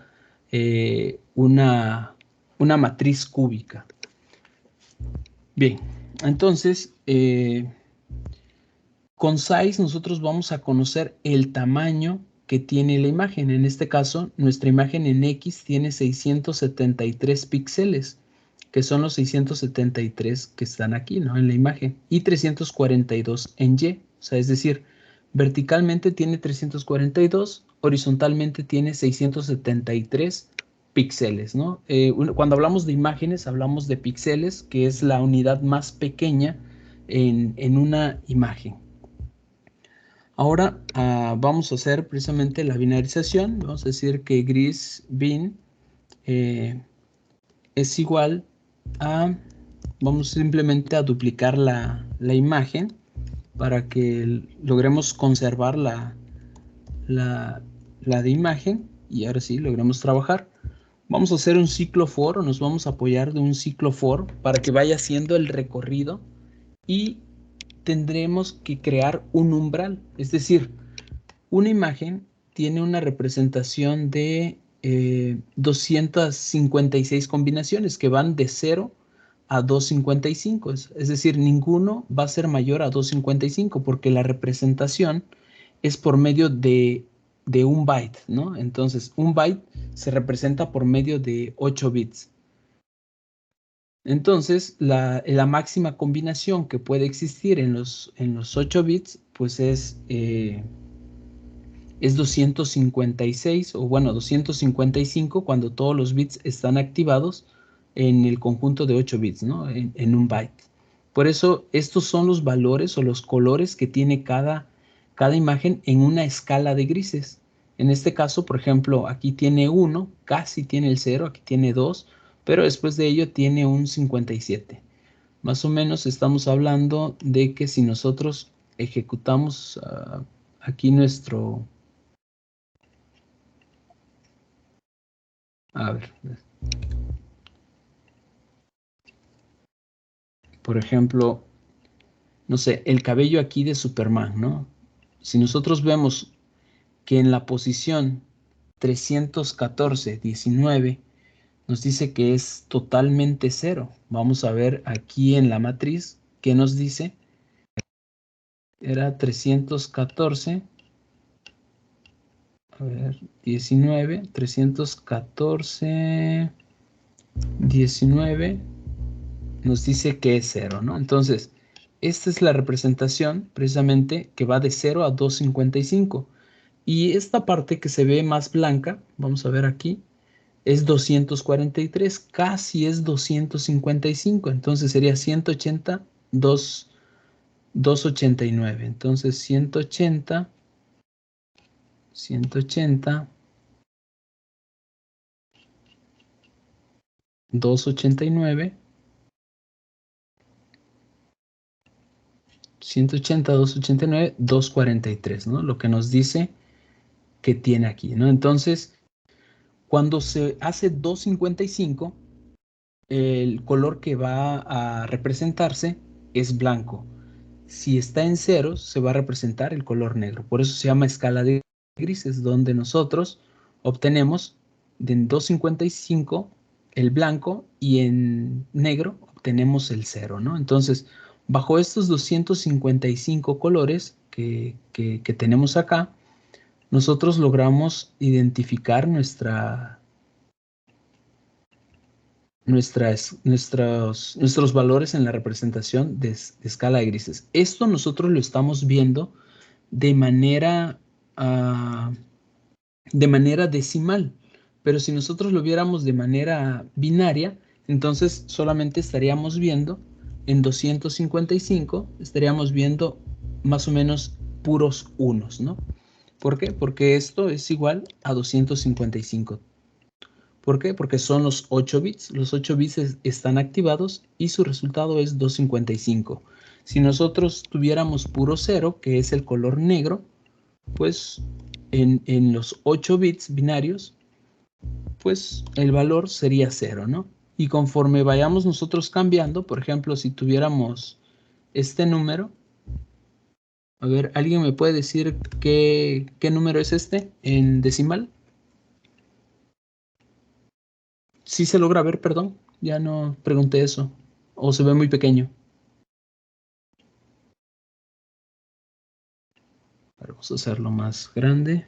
una matriz cúbica. Bien, entonces con size nosotros vamos a conocer el tamaño que tiene la imagen. En este caso, nuestra imagen en X tiene 673 píxeles, que son los 673 que están aquí, ¿no? En la imagen, y 342 en Y. O sea, es decir, verticalmente tiene 342, horizontalmente tiene 673 píxeles, ¿no? Cuando hablamos de imágenes, hablamos de píxeles, que es la unidad más pequeña en una imagen. Ahora vamos a hacer precisamente la binarización. Vamos a decir que gris bin es igual a, vamos simplemente a duplicar la imagen para que logremos conservar la de imagen, y ahora sí logremos trabajar. Vamos a hacer un ciclo for, o nos vamos a apoyar de un ciclo for para que vaya haciendo el recorrido, y tendremos que crear un umbral. Es decir, una imagen tiene una representación de 256 combinaciones que van de 0 a 255. Es decir, ninguno va a ser mayor a 255 porque la representación es por medio de un byte, ¿no? Entonces, un byte se representa por medio de 8 bits. Entonces, la máxima combinación que puede existir en los 8 bits, pues es 256, o bueno, 255 cuando todos los bits están activados en el conjunto de 8 bits, ¿no? En un byte. Por eso, estos son los valores o los colores que tiene cada imagen en una escala de grises. En este caso, por ejemplo, aquí tiene 1, casi tiene el 0, aquí tiene 2, pero después de ello tiene un 57. Más o menos estamos hablando de que si nosotros ejecutamos aquí nuestro... A ver, por ejemplo, no sé, el cabello aquí de Superman, ¿no? Si nosotros vemos que en la posición 314, 19, nos dice que es totalmente cero. Vamos a ver aquí en la matriz qué nos dice. Era 314, a ver, 19, 314, 19, nos dice que es cero, ¿no? Entonces, esta es la representación precisamente que va de 0 a 255. Y esta parte que se ve más blanca, vamos a ver aquí, es 243, casi es 255, entonces sería 180, 289, entonces 180, 289, 180, 289, 243, ¿no? Lo que nos dice que tiene aquí, ¿no? Entonces, cuando se hace 255, el color que va a representarse es blanco. Si está en ceros, se va a representar el color negro. Por eso se llama escala de grises, donde nosotros obtenemos en 255 el blanco y en negro obtenemos el cero, ¿no? Entonces, bajo estos 255 colores que tenemos acá, nosotros logramos identificar nuestros valores en la representación de escala de grises. Esto nosotros lo estamos viendo de manera, de manera decimal, pero si nosotros lo viéramos de manera binaria, entonces solamente estaríamos viendo en 255, estaríamos viendo más o menos puros unos, ¿no? ¿Por qué? Porque esto es igual a 255. ¿Por qué? Porque son los 8 bits. Los 8 bits están activados y su resultado es 255. Si nosotros tuviéramos puro 0, que es el color negro, pues en los 8 bits binarios, pues el valor sería 0, ¿no? Y conforme vayamos nosotros cambiando, por ejemplo, si tuviéramos este número, a ver, ¿alguien me puede decir qué número es este en decimal? Sí se logra ver, perdón, ya no pregunté eso. O se ve muy pequeño. Vamos a hacerlo más grande.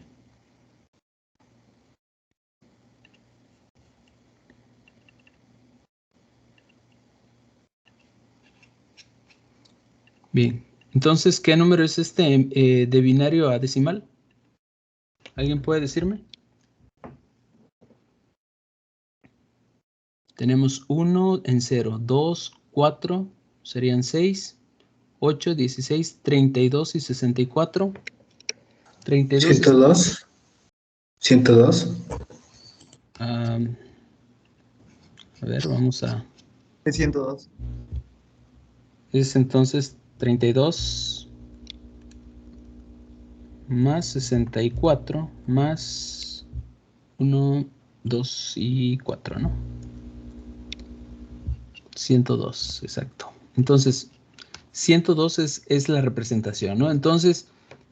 Bien, entonces, ¿qué número es este de binario a decimal? ¿Alguien puede decirme? Tenemos 1 en 0, 2, 4, serían 6, 8, 16, 32 y 64. 32 y 102. 102. A ver, vamos a... Es 102. Es entonces 32 más 64 más 1, 2 y 4, ¿no? 102, exacto. Entonces, 102 es la representación, ¿no? Entonces,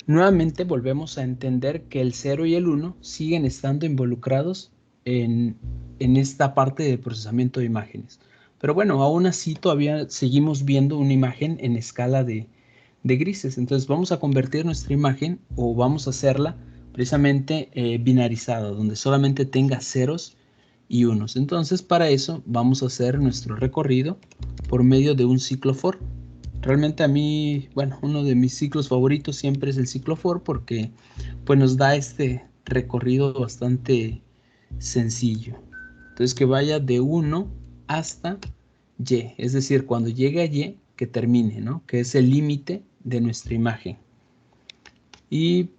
nuevamente volvemos a entender que el 0 y el 1 siguen estando involucrados en esta parte de procesamiento de imágenes. Pero bueno, aún así todavía seguimos viendo una imagen en escala de grises. Entonces vamos a convertir nuestra imagen o vamos a hacerla precisamente binarizada, donde solamente tenga ceros y unos. Entonces para eso vamos a hacer nuestro recorrido por medio de un ciclo for. Realmente a mí, bueno, uno de mis ciclos favoritos siempre es el ciclo for porque pues nos da este recorrido bastante sencillo. Entonces que vaya de 1 hasta y, es decir, cuando llegue a y, que termine, ¿no? Que es el límite de nuestra imagen. Y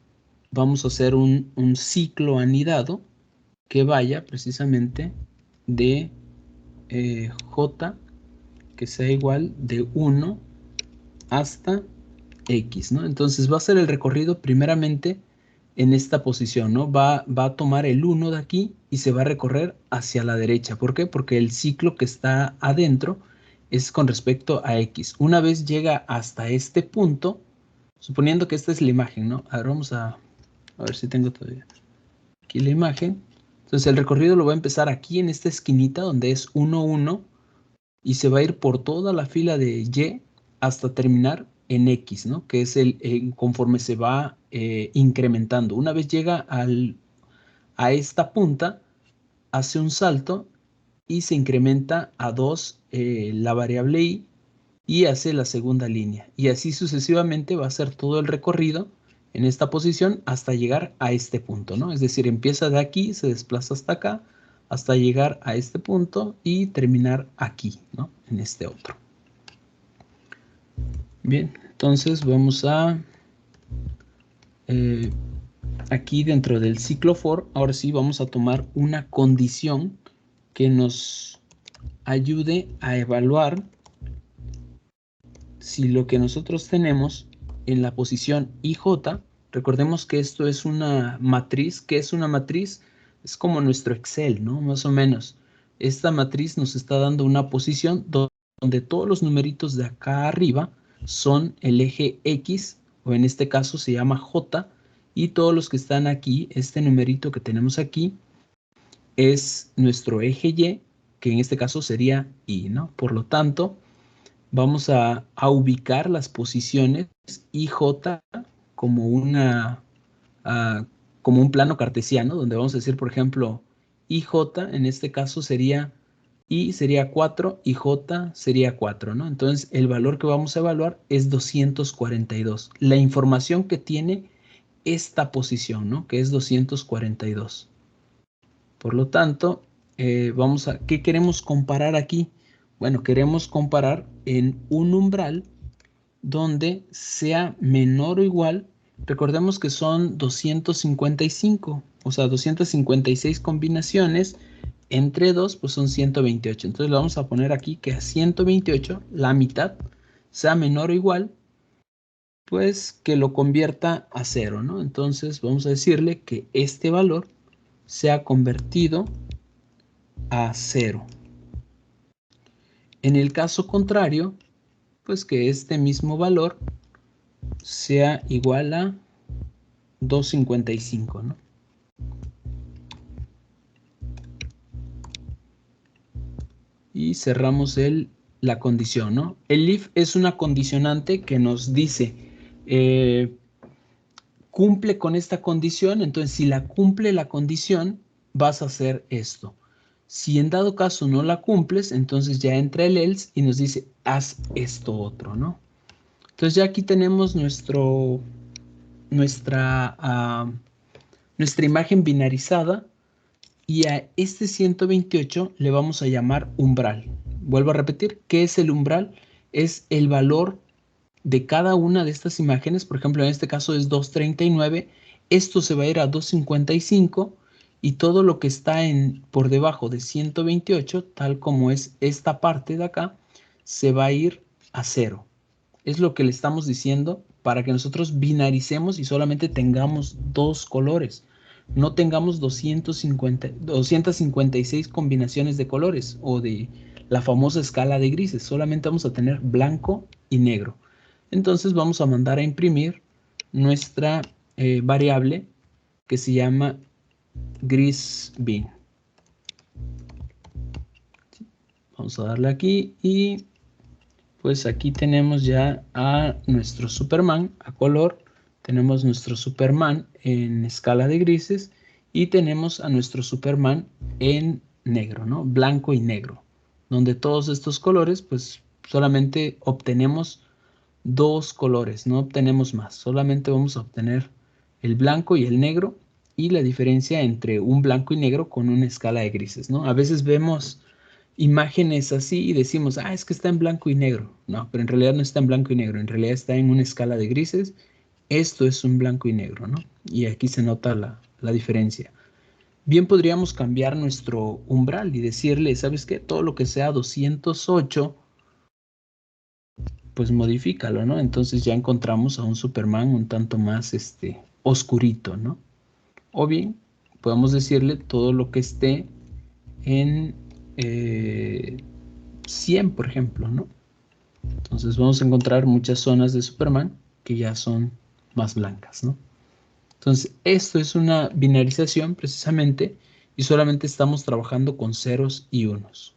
vamos a hacer un ciclo anidado que vaya precisamente de j, que sea igual de 1 hasta x, ¿no? Entonces va a ser el recorrido primeramente en esta posición, ¿no? Va a tomar el 1 de aquí y se va a recorrer hacia la derecha. ¿Por qué? Porque el ciclo que está adentro es con respecto a X. Una vez llega hasta este punto, suponiendo que esta es la imagen, ¿no? Ahora vamos a ver si tengo todavía aquí la imagen. Entonces el recorrido lo voy a empezar aquí en esta esquinita donde es 1, 1 y se va a ir por toda la fila de Y hasta terminar en X, ¿no? Que es conforme se va incrementando. Una vez llega a esta punta, hace un salto y se incrementa a 2 la variable y hace la segunda línea. Y así sucesivamente va a hacer todo el recorrido en esta posición hasta llegar a este punto, ¿no? Es decir, empieza de aquí, se desplaza hasta acá, hasta llegar a este punto y terminar aquí, ¿no? En este otro. Bien, entonces vamos a... aquí dentro del ciclo for, ahora sí vamos a tomar una condición que nos ayude a evaluar si lo que nosotros tenemos en la posición IJ, recordemos que esto es una matriz. ¿Qué es una matriz? Es como nuestro Excel, ¿no? Más o menos. Esta matriz nos está dando una posición donde todos los numeritos de acá arriba son el eje X, o en este caso se llama J, y todos los que están aquí, este numerito que tenemos aquí, es nuestro eje Y, que en este caso sería Y, ¿no? Por lo tanto, vamos a ubicar las posiciones IJ como como un plano cartesiano, donde vamos a decir, por ejemplo, IJ en este caso sería I sería 4 y J sería 4, ¿no? Entonces, el valor que vamos a evaluar es 242. La información que tiene esta posición, ¿no? Que es 242. Por lo tanto, ¿qué queremos comparar aquí? Bueno, queremos comparar en un umbral donde sea menor o igual. Recordemos que son 255, o sea, 256 combinaciones entre 2, pues son 128. Entonces le vamos a poner aquí que a 128, la mitad, sea menor o igual, pues que lo convierta a 0, ¿no? Entonces vamos a decirle que este valor se ha convertido a 0. En el caso contrario, pues que este mismo valor sea igual a 255, ¿no? Y cerramos la condición, ¿no? El if es una condicionante que nos dice, cumple con esta condición, entonces si la cumple la condición, vas a hacer esto. Si en dado caso no la cumples, entonces ya entra el else y nos dice, haz esto otro, ¿no? Entonces ya aquí tenemos nuestra imagen binarizada y a este 128 le vamos a llamar umbral. Vuelvo a repetir, ¿qué es el umbral? Es el valor de cada una de estas imágenes. Por ejemplo, en este caso es 239. Esto se va a ir a 255 y todo lo que está por debajo de 128, tal como es esta parte de acá, se va a ir a 0. Es lo que le estamos diciendo para que nosotros binaricemos y solamente tengamos dos colores. No tengamos 256 combinaciones de colores o de la famosa escala de grises. Solamente vamos a tener blanco y negro. Entonces vamos a mandar a imprimir nuestra variable que se llama gris bin. Vamos a darle aquí y pues aquí tenemos ya a nuestro Superman a color, tenemos nuestro Superman en escala de grises y tenemos a nuestro Superman en negro, ¿no? Blanco y negro, donde todos estos colores pues solamente obtenemos dos colores, no obtenemos más, solamente vamos a obtener el blanco y el negro y la diferencia entre un blanco y negro con una escala de grises, ¿no? A veces vemos imágenes así y decimos, es que está en blanco y negro. No, pero en realidad no está en blanco y negro, en realidad está en una escala de grises. Esto es un blanco y negro, ¿no? Y aquí se nota la diferencia. Bien podríamos cambiar nuestro umbral y decirle, ¿sabes qué? Todo lo que sea 208, pues modifícalo, ¿no? Entonces ya encontramos a un Superman un tanto más oscurito, ¿no? O bien podemos decirle todo lo que esté en 100, por ejemplo, ¿no? Entonces vamos a encontrar muchas zonas de Superman que ya son más blancas, ¿no? Entonces, esto es una binarización precisamente y solamente estamos trabajando con ceros y unos.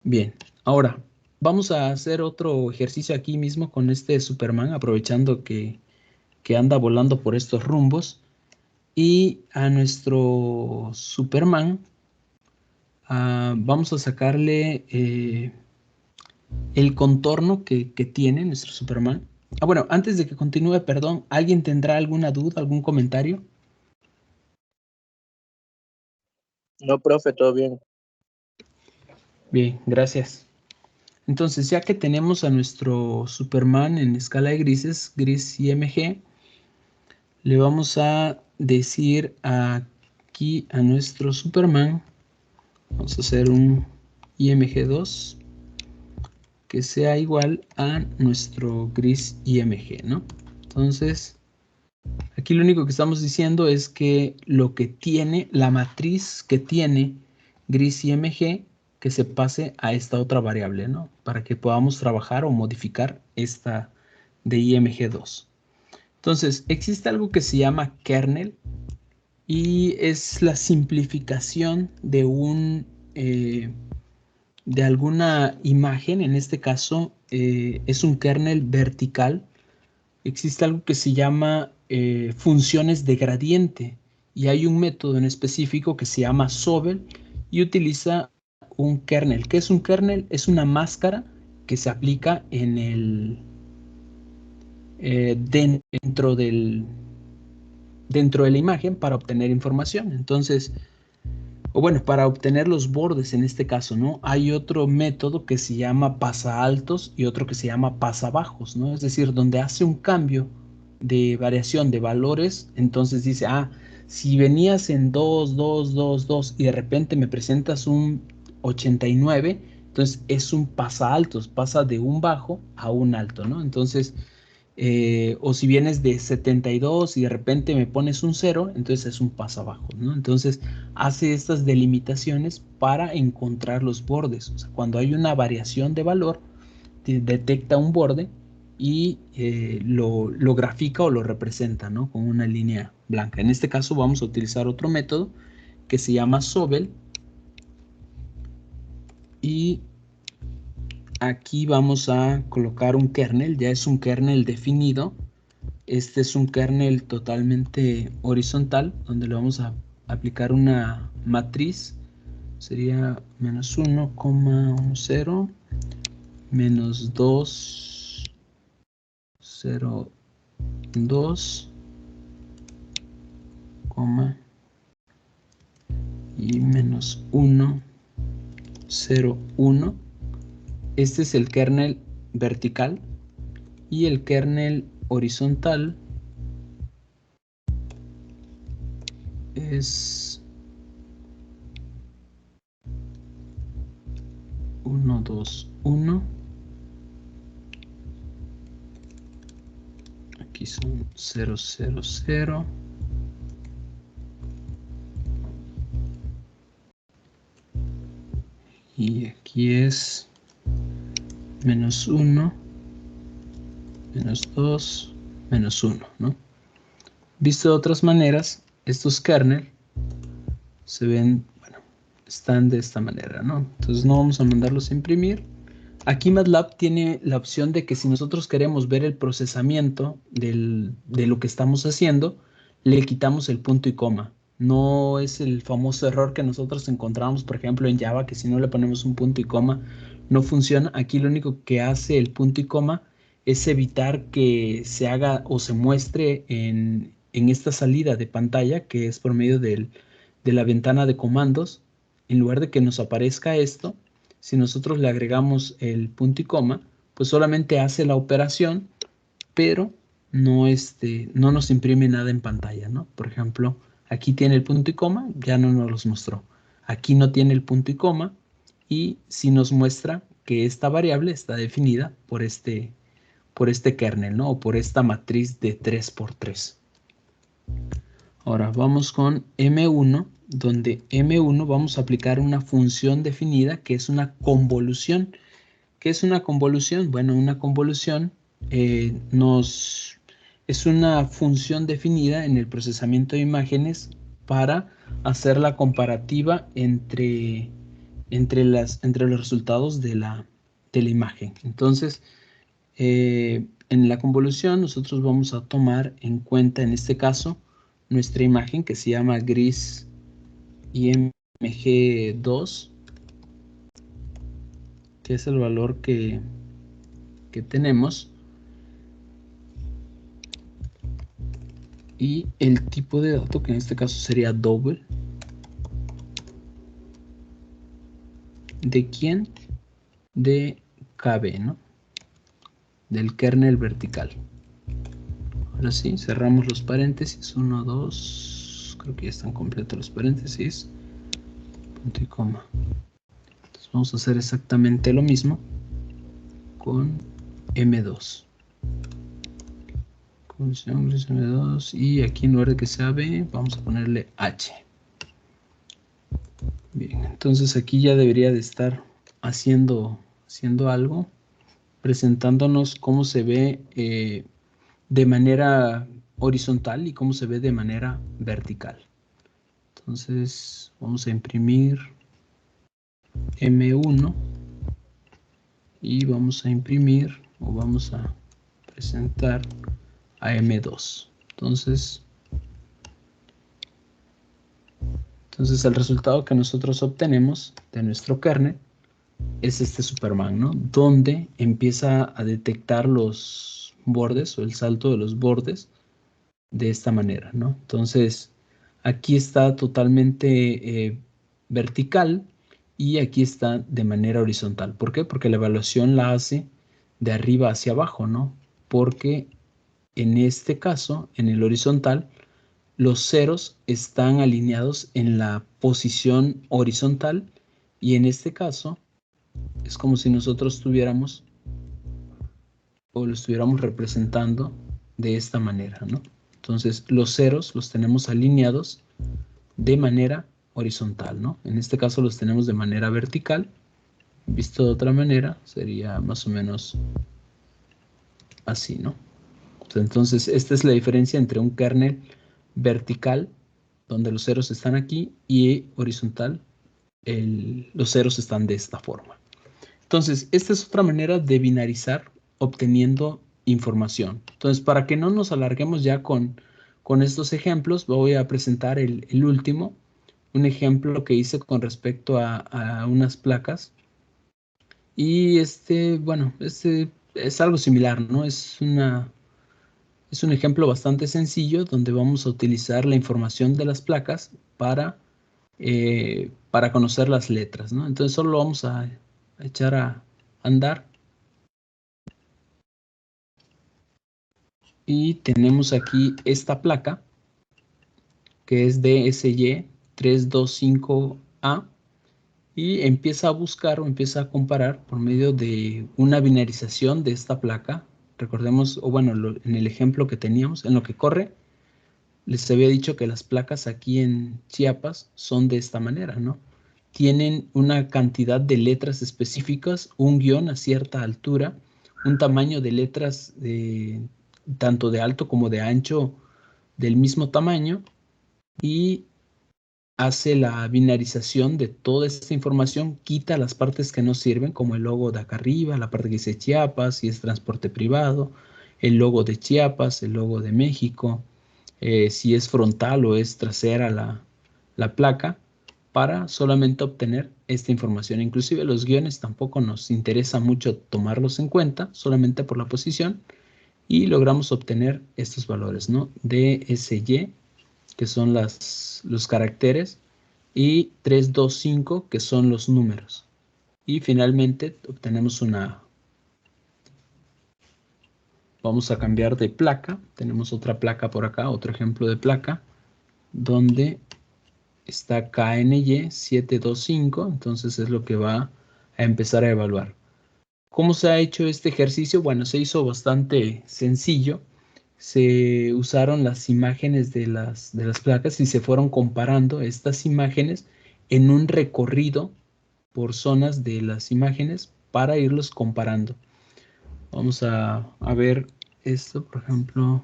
Bien, ahora vamos a hacer otro ejercicio aquí mismo con este Superman, aprovechando que anda volando por estos rumbos. Y a nuestro Superman vamos a sacarle el contorno que tiene nuestro Superman. Bueno, antes de que continúe, perdón, ¿alguien tendrá alguna duda, algún comentario? No, profe, todo bien. Bien, gracias. Entonces, ya que tenemos a nuestro Superman en escala de grises, gris IMG, le vamos a decir aquí a nuestro Superman, vamos a hacer un IMG2 que sea igual a nuestro gris IMG, ¿no? Entonces, aquí lo único que estamos diciendo es que lo que tiene, la matriz que tiene gris IMG, que se pase a esta otra variable, ¿no? Para que podamos trabajar o modificar esta de IMG2. Entonces, existe algo que se llama kernel y es la simplificación de de alguna imagen. En este caso, es un kernel vertical. Existe algo que se llama funciones de gradiente y hay un método en específico que se llama Sobel y utiliza un kernel. ¿Qué es un kernel? Es una máscara que se aplica en dentro de la imagen para obtener información. Entonces, o bueno, para obtener los bordes en este caso, ¿no? Hay otro método que se llama pasaaltos y otro que se llama pasabajos, ¿no? Es decir, donde hace un cambio de variación de valores, entonces dice, si venías en 2, 2, 2, 2 y de repente me presentas un 89, entonces es un pasaaltos, pasa de un bajo a un alto, ¿no? Entonces, o si vienes de 72 y de repente me pones un 0, entonces es un pasabajo, ¿no? Entonces hace estas delimitaciones para encontrar los bordes. O sea, cuando hay una variación de valor, detecta un borde y lo grafica o lo representa, ¿no? Con una línea blanca. En este caso vamos a utilizar otro método que se llama Sobel y aquí vamos a colocar un kernel, ya es un kernel definido. Este es un kernel totalmente horizontal, donde le vamos a aplicar una matriz. Sería menos 1,10, menos 2, 0, 2, y menos 1, 0, 1. Este es el kernel vertical y el kernel horizontal es 1, 2, 1. Aquí son 0, 0, 0. Y aquí es menos 1, menos 2, menos 1, ¿no? Visto de otras maneras, estos kernel se ven, bueno, están de esta manera, ¿no? Entonces no vamos a mandarlos a imprimir. Aquí MATLAB tiene la opción de que si nosotros queremos ver el procesamiento de lo que estamos haciendo, le quitamos el punto y coma. No es el famoso error que nosotros encontramos, por ejemplo, en Java, que si no le ponemos un punto y coma, no funciona. Aquí lo único que hace el punto y coma es evitar que se haga o se muestre en esta salida de pantalla, que es por medio de la ventana de comandos. En lugar de que nos aparezca esto, si nosotros le agregamos el punto y coma, pues solamente hace la operación, pero no, no nos imprime nada en pantalla, ¿no? Por ejemplo, aquí tiene el punto y coma, ya no nos los mostró. Aquí no tiene el punto y coma y sí nos muestra que esta variable está definida por este kernel, ¿no? O por esta matriz de 3×3. Ahora vamos con M1 donde M1 vamos a aplicar una función definida que es una convolución. ¿Qué es una convolución? Bueno, una convolución es una función definida en el procesamiento de imágenes para hacer la comparativa entre los resultados de la imagen. Entonces, en la convolución nosotros vamos a tomar en cuenta, en este caso, nuestra imagen que se llama gris IMG2, que es el valor que tenemos, y el tipo de dato, que en este caso sería double. ¿De quién? De KB, ¿no? Del kernel vertical. Ahora sí, cerramos los paréntesis. 1, 2. Creo que ya están completos los paréntesis. Punto y coma. Entonces vamos a hacer exactamente lo mismo con M2. Condición gris M2. Y aquí en lugar de que sea B, vamos a ponerle H. Bien, entonces aquí ya debería de estar haciendo algo, presentándonos cómo se ve de manera horizontal y cómo se ve de manera vertical. Entonces vamos a imprimir M1 y vamos a imprimir o vamos a presentar a M2. Entonces el resultado que nosotros obtenemos de nuestro kernel es este Superman, ¿no? Donde empieza a detectar los bordes o el salto de los bordes de esta manera, ¿no? Entonces, aquí está totalmente vertical y aquí está de manera horizontal. ¿Por qué? Porque la evaluación la hace de arriba hacia abajo, ¿no? Porque en este caso, en el horizontal, los ceros están alineados en la posición horizontal y en este caso es como si nosotros tuviéramos o lo estuviéramos representando de esta manera, ¿no? Entonces los ceros los tenemos alineados de manera horizontal, ¿no? En este caso los tenemos de manera vertical. Visto de otra manera sería más o menos así, ¿no? Entonces esta es la diferencia entre un kernel vertical, donde los ceros están aquí, y horizontal, los ceros están de esta forma. Entonces, esta es otra manera de binarizar obteniendo información. Entonces, para que no nos alarguemos ya con estos ejemplos, voy a presentar el último, un ejemplo que hice con respecto a unas placas. Y bueno, es algo similar, ¿no? Es un ejemplo bastante sencillo donde vamos a utilizar la información de las placas para conocer las letras, ¿no? Entonces solo lo vamos a echar a andar. Y tenemos aquí esta placa que es DSY 325A y empieza a buscar o empieza a comparar por medio de una binarización de esta placa. Recordemos, o bueno, en el ejemplo que teníamos, en lo que corre, les había dicho que las placas aquí en Chiapas son de esta manera, ¿no? Tienen una cantidad de letras específicas, un guión a cierta altura, un tamaño de letras tanto de alto como de ancho del mismo tamaño y hace la binarización de toda esta información, quita las partes que no sirven, como el logo de acá arriba, la parte que dice Chiapas, si es transporte privado, el logo de Chiapas, el logo de México, si es frontal o es trasera la placa, para solamente obtener esta información. Inclusive los guiones tampoco nos interesa mucho tomarlos en cuenta, solamente por la posición, y logramos obtener estos valores, ¿no? DSY, que son los caracteres, y 325, que son los números. Y finalmente obtenemos vamos a cambiar de placa. Tenemos otra placa por acá, otro ejemplo de placa, donde está KNY 725, entonces es lo que va a empezar a evaluar. ¿Cómo se ha hecho este ejercicio? Bueno, se hizo bastante sencillo. se usaron las imágenes de las placas y se fueron comparando estas imágenes en un recorrido por zonas de las imágenes para irlos comparando. Vamos a ver esto, por ejemplo.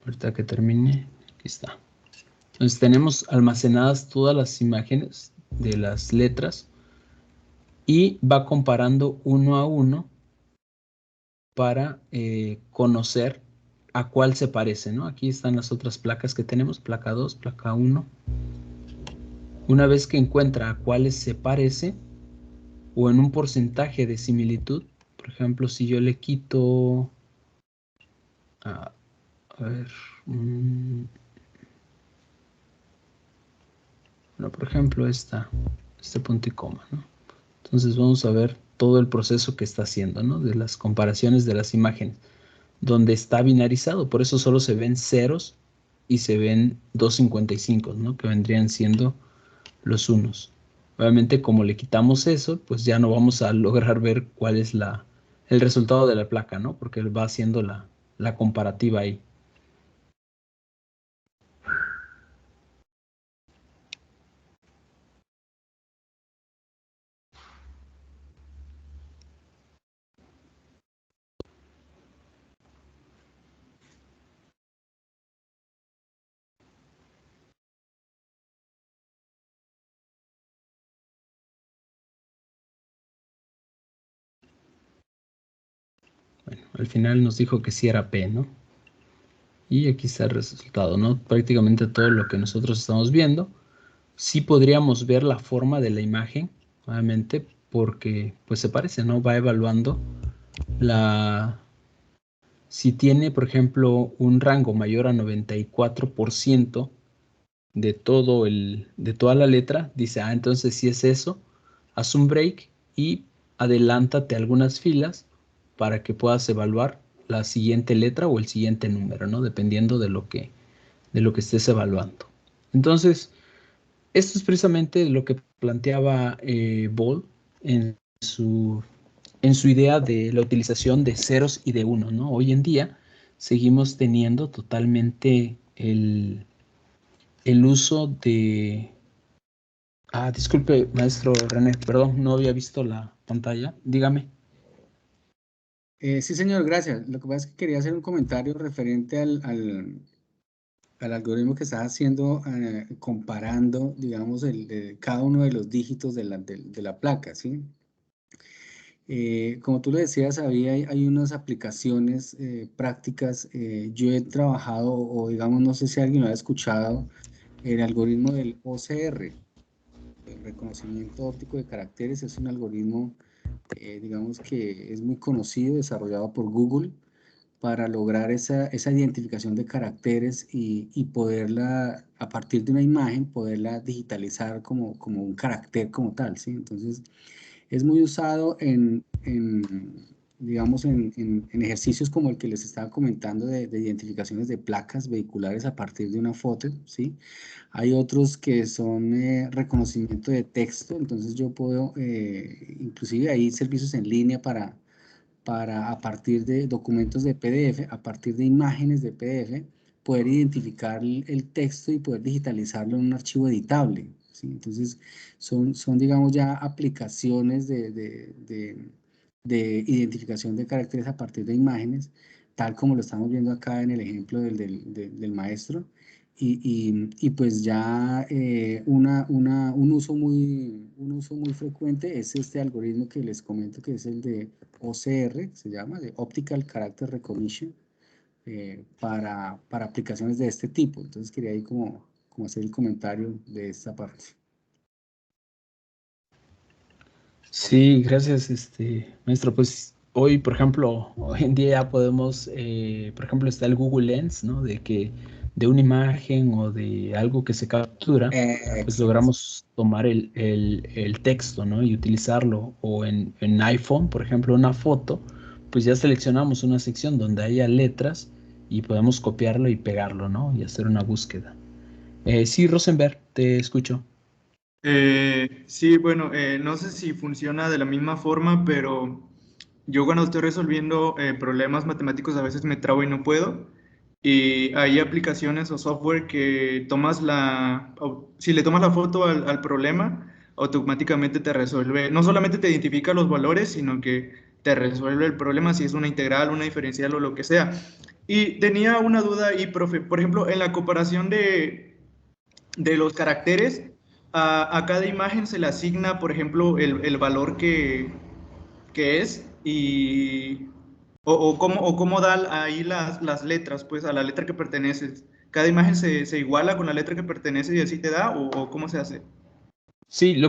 Ahorita que termine, aquí está. Entonces tenemos almacenadas todas las imágenes de las letras y va comparando uno a uno para conocer a cuál se parece, ¿no? Aquí están las otras placas que tenemos, placa 2, placa 1. Una vez que encuentra a cuáles se parece o en un porcentaje de similitud, por ejemplo, si yo le quito, a ver, bueno, por ejemplo, este punto y coma, ¿no? Entonces vamos a ver todo el proceso que está haciendo, ¿no? De las comparaciones de las imágenes, donde está binarizado, por eso solo se ven ceros y se ven 255, ¿no? Que vendrían siendo los unos. Obviamente, como le quitamos eso, pues ya no vamos a lograr ver cuál es el resultado de la placa, ¿no? Porque va haciendo la comparativa ahí. Bueno, al final nos dijo que sí era P, ¿no? Y aquí está el resultado, ¿no? Prácticamente todo lo que nosotros estamos viendo. Sí podríamos ver la forma de la imagen, obviamente, porque pues se parece, ¿no? Va evaluando si tiene, por ejemplo, un rango mayor a 94% de toda la letra, dice, entonces si es eso, haz un break y adelántate algunas filas para que puedas evaluar la siguiente letra o el siguiente número, ¿no? Dependiendo de lo que estés evaluando. Entonces, esto es precisamente lo que planteaba Ball en su idea de la utilización de ceros y de uno, ¿no? Hoy en día seguimos teniendo totalmente el uso de... disculpe, maestro René, perdón, no había visto la pantalla. Dígame. Sí, señor, gracias. Lo que pasa es que quería hacer un comentario referente al algoritmo que estás haciendo, comparando, digamos, cada uno de los dígitos de la placa, ¿sí? Como tú lo decías, hay unas aplicaciones prácticas. Yo he trabajado, o digamos, no sé si alguien lo ha escuchado, el algoritmo del OCR, el reconocimiento óptico de caracteres. Es un algoritmo, digamos, que es muy conocido, desarrollado por Google, para lograr esa identificación de caracteres y poderla, a partir de una imagen, poderla digitalizar como un carácter como tal, ¿sí? Entonces, es muy usado digamos, en ejercicios como el que les estaba comentando de identificaciones de placas vehiculares a partir de una foto, ¿sí? Hay otros que son reconocimiento de texto. Entonces yo puedo, inclusive hay servicios en línea para a partir de documentos de PDF, a partir de imágenes de PDF, poder identificar el texto y poder digitalizarlo en un archivo editable, ¿sí? Entonces, son, digamos, ya aplicaciones de identificación de caracteres a partir de imágenes, tal como lo estamos viendo acá en el ejemplo del maestro. Y pues ya un uso muy frecuente es este algoritmo que les comento, que es el de OCR, se llama, de Optical Character Recognition, para aplicaciones de este tipo. Entonces quería ahí como hacer el comentario de esta parte. Sí, gracias, maestro. Pues hoy, por ejemplo, hoy en día ya podemos, por ejemplo, está el Google Lens, ¿no? De que de una imagen o de algo que se captura, pues Excelente. logramos tomar el texto, ¿no? Y utilizarlo. O en iPhone, por ejemplo, una foto, pues ya seleccionamos una sección donde haya letras y podemos copiarlo y pegarlo, ¿no? Y hacer una búsqueda. Sí, Rosenberg, te escucho. Sí, bueno, no sé si funciona de la misma forma, pero yo cuando estoy resolviendo problemas matemáticos a veces me trabo y no puedo. Y hay aplicaciones o software que si le tomas la foto al problema, automáticamente te resuelve, no solamente te identifica los valores, sino que te resuelve el problema si es una integral, una diferencial o lo que sea. Y tenía una duda ahí, profe, por ejemplo, en la comparación de los caracteres, a cada imagen se le asigna, por ejemplo, el valor que es o cómo da ahí las letras, pues a la letra que perteneces. ¿Cada imagen se iguala con la letra que pertenece y así te da o cómo se hace? Sí,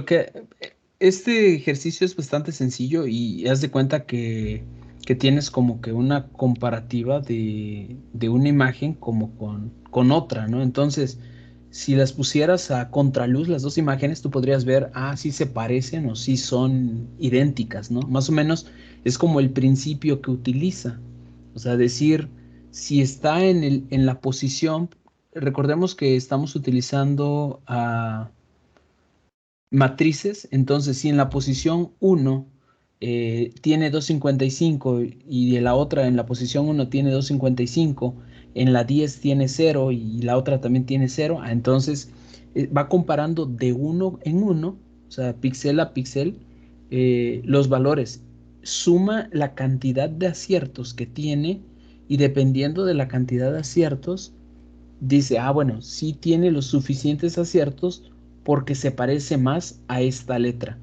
este ejercicio es bastante sencillo y haz de cuenta que tienes como que una comparativa de una imagen como con otra, ¿no? Entonces, si las pusieras a contraluz, las dos imágenes, tú podrías ver, si se parecen o si son idénticas, ¿no? Más o menos es como el principio que utiliza. O sea, decir, si está en la posición, recordemos que estamos utilizando matrices, entonces si en la posición 1 tiene 255 y de la otra en la posición 1 tiene 255, en la 10 tiene 0 y la otra también tiene 0, entonces va comparando de uno en uno, o sea, píxel a píxel, los valores, suma la cantidad de aciertos que tiene y dependiendo de la cantidad de aciertos, dice, bueno, sí tiene los suficientes aciertos porque se parece más a esta letra.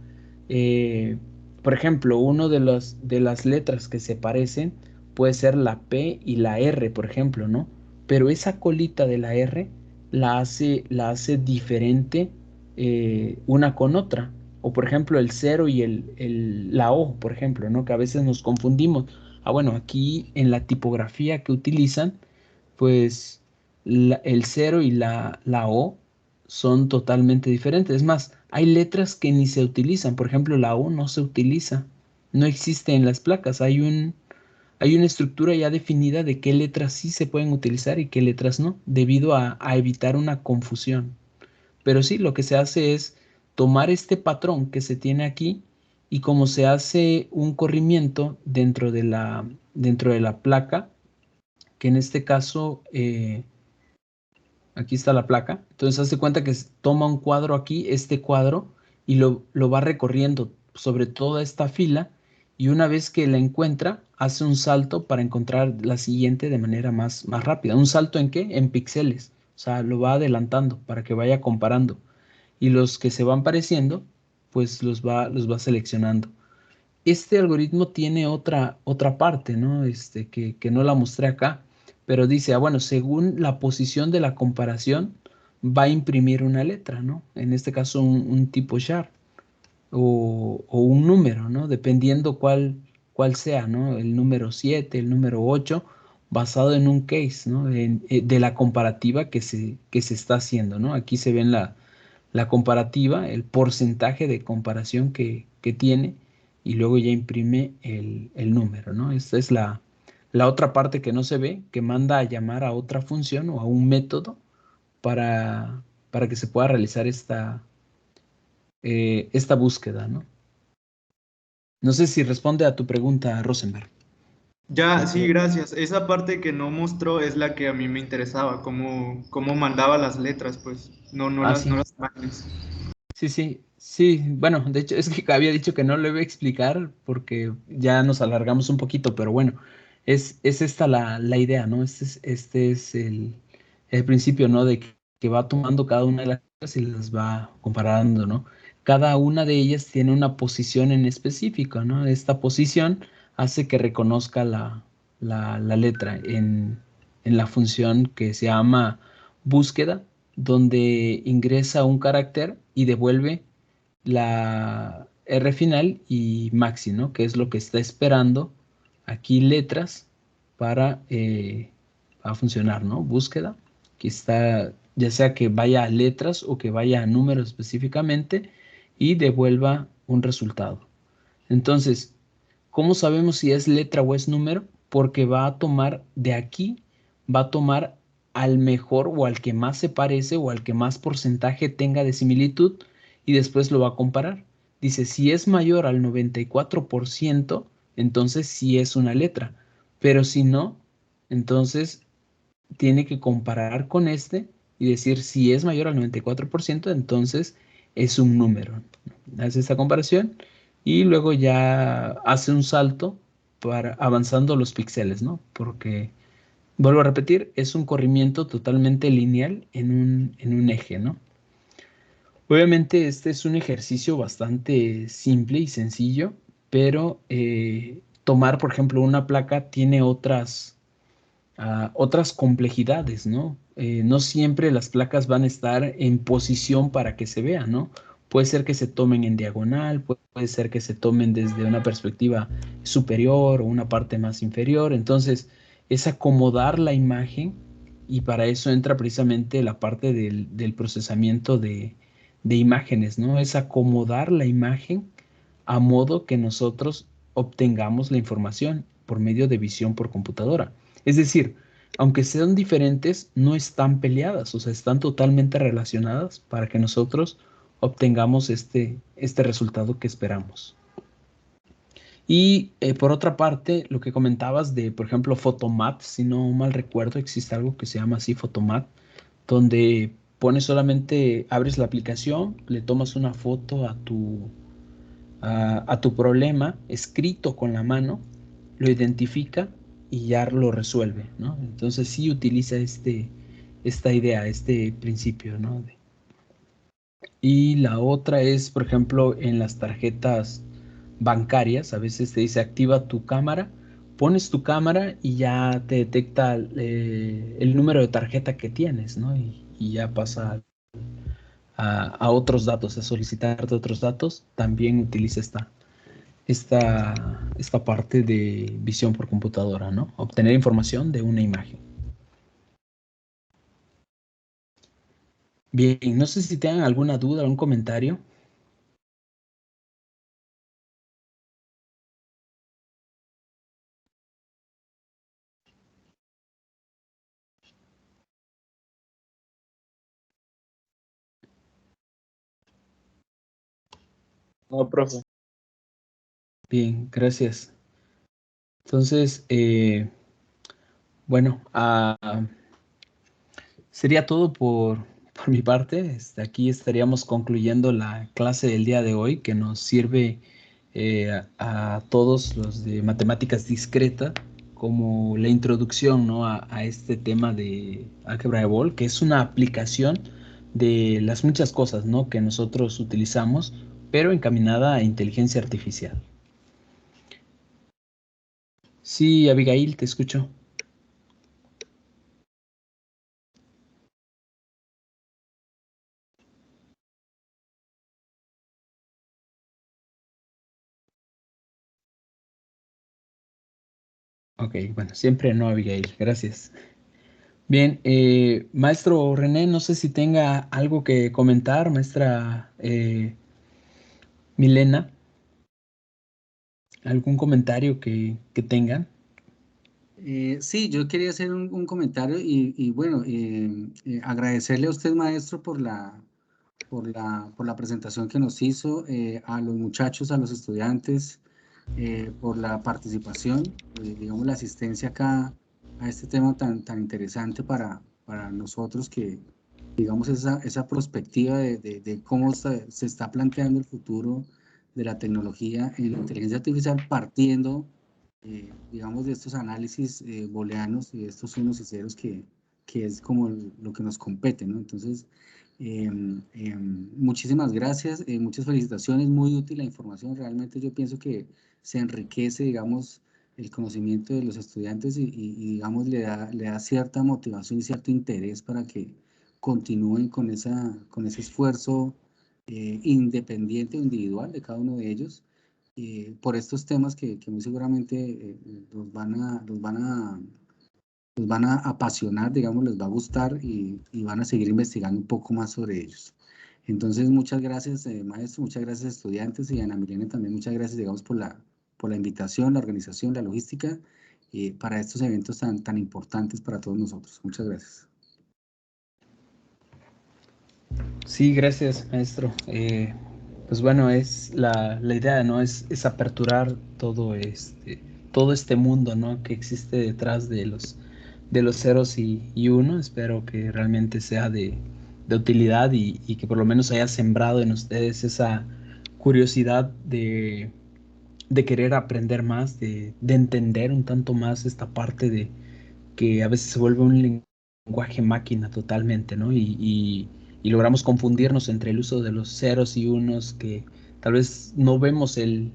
Eh, por ejemplo, uno de las letras que se parecen puede ser la P y la R, por ejemplo, ¿no? Pero esa colita de la R la hace diferente una con otra. O por ejemplo, el cero y la O, por ejemplo, ¿no? Que a veces nos confundimos. Bueno, aquí en la tipografía que utilizan, pues el cero y la O son totalmente diferentes. Es más, hay letras que ni se utilizan. Por ejemplo, la O no se utiliza. No existe en las placas. Hay una estructura ya definida de qué letras sí se pueden utilizar y qué letras no, debido a evitar una confusión. Pero sí, lo que se hace es tomar este patrón que se tiene aquí y como se hace un corrimiento dentro de la placa, que en este caso aquí está la placa. Entonces hace cuenta que toma un cuadro aquí, este cuadro, y lo va recorriendo sobre toda esta fila y una vez que la encuentra, hace un salto para encontrar la siguiente de manera más rápida. ¿Un salto en qué? En píxeles. O sea, lo va adelantando para que vaya comparando. Y los que se van pareciendo, pues los va seleccionando. Este algoritmo tiene otra parte, ¿no? Que no la mostré acá, pero dice, bueno, según la posición de la comparación, va a imprimir una letra, ¿no? En este caso, un tipo char o un número, ¿no? Dependiendo cuál sea, ¿no? El número 7, el número 8, basado en un case, ¿no? De la comparativa que se está haciendo, ¿no? Aquí se ven la comparativa, el porcentaje de comparación que tiene y luego ya imprime el número, ¿no? Esta es la otra parte que no se ve, que manda a llamar a otra función o a un método para que se pueda realizar esta búsqueda, ¿no? No sé si responde a tu pregunta, Rosenberg. Ya, sí, gracias. Esa parte que no mostró es la que a mí me interesaba, cómo mandaba las letras, pues, no Sí. las imágenes. Sí. Bueno, de hecho es que había dicho que no lo iba a explicar porque ya nos alargamos un poquito, pero bueno, es esta la idea, ¿no? Este es el principio, ¿no? De que va tomando cada una de las cosas y las va comparando, ¿no? Cada una de ellas tiene una posición en específico, ¿no? Esta posición hace que reconozca la letra en la función que se llama búsqueda, donde ingresa un carácter y devuelve la R final y maxi, ¿no? Que es lo que está esperando aquí letras para funcionar, ¿no? Búsqueda, que está, ya sea que vaya a letras o que vaya a números específicamente y devuelva un resultado. Entonces, ¿cómo sabemos si es letra o es número? Porque va a tomar de aquí, va a tomar al mejor o al que más se parece o al que más porcentaje tenga de similitud y después lo va a comparar. Dice, si es mayor al 94%, entonces sí es una letra, pero si no, entonces tiene que comparar con este y decir si es mayor al 94%, entonces es un número. Hace esta comparación y luego ya hace un salto para avanzando los píxeles, ¿no? Porque, vuelvo a repetir, es un corrimiento totalmente lineal en un eje, ¿no? Obviamente este es un ejercicio bastante simple y sencillo, pero tomar, por ejemplo, una placa tiene otras complejidades, ¿no? No siempre las placas van a estar en posición para que se vean, ¿no? Puede ser que se tomen en diagonal, puede ser que se tomen desde una perspectiva superior o una parte más inferior. Entonces, es acomodar la imagen y para eso entra precisamente la parte del procesamiento de imágenes, ¿no? Es acomodar la imagen a modo que nosotros obtengamos la información por medio de visión por computadora. Es decir, aunque sean diferentes, no están peleadas, o sea, están totalmente relacionadas para que nosotros obtengamos este resultado que esperamos. Y por otra parte, lo que comentabas de, por ejemplo, Photomat, si no mal recuerdo, existe algo que se llama así Photomat, donde pones solamente, abres la aplicación, le tomas una foto a tu problema escrito con la mano, lo identifica y ya lo resuelve, ¿no? Entonces sí utiliza esta idea, este principio, ¿no? Y la otra es, por ejemplo, en las tarjetas bancarias, a veces te dice activa tu cámara, pones tu cámara y ya te detecta el número de tarjeta que tienes, ¿no? Y ya pasa a otros datos, a solicitarte otros datos, también utiliza esta parte de visión por computadora, ¿no? Obtener información de una imagen. Bien, no sé si tengan alguna duda, algún comentario. No, profe. Bien, gracias. Entonces, bueno, sería todo por mi parte. Aquí estaríamos concluyendo la clase del día de hoy que nos sirve a todos los de matemáticas discreta como la introducción, ¿no? a este tema de álgebra de Boole, que es una aplicación de las muchas cosas, ¿no? que nosotros utilizamos, pero encaminada a inteligencia artificial. Sí, Abigail, te escucho. Ok, bueno, siempre no, Abigail, gracias. Bien, maestro René, no sé si tenga algo que comentar, maestra Milena, algún comentario que tengan. Sí, yo quería hacer un comentario y bueno, agradecerle a usted, maestro, por la presentación que nos hizo, a los muchachos, a los estudiantes, por la participación, digamos, la asistencia acá a este tema tan interesante para nosotros que, digamos, esa perspectiva de cómo se está planteando el futuro de la tecnología en la inteligencia artificial partiendo, digamos, de estos análisis booleanos y de estos unos y ceros que es como lo que nos compete, ¿no? Entonces, muchísimas gracias, muchas felicitaciones, muy útil la información, realmente yo pienso que se enriquece, digamos, el conocimiento de los estudiantes digamos, le da cierta motivación y cierto interés para que continúen con ese esfuerzo independiente o individual de cada uno de ellos por estos temas que muy seguramente los van a apasionar, digamos, les va a gustar y van a seguir investigando un poco más sobre ellos. Entonces, muchas gracias, maestro, muchas gracias, estudiantes, y Ana Milena también, muchas gracias, digamos, por la invitación, la organización, la logística, para estos eventos tan importantes para todos nosotros. Muchas gracias. Sí, gracias, maestro. Pues bueno, es la idea, ¿no? Es aperturar todo este mundo, ¿no? Que existe detrás de los ceros y uno. Espero que realmente sea de utilidad y que por lo menos haya sembrado en ustedes esa curiosidad de querer aprender más, de entender un tanto más esta parte de que a veces se vuelve un lenguaje máquina totalmente, ¿no? Y logramos confundirnos entre el uso de los ceros y unos que tal vez no vemos el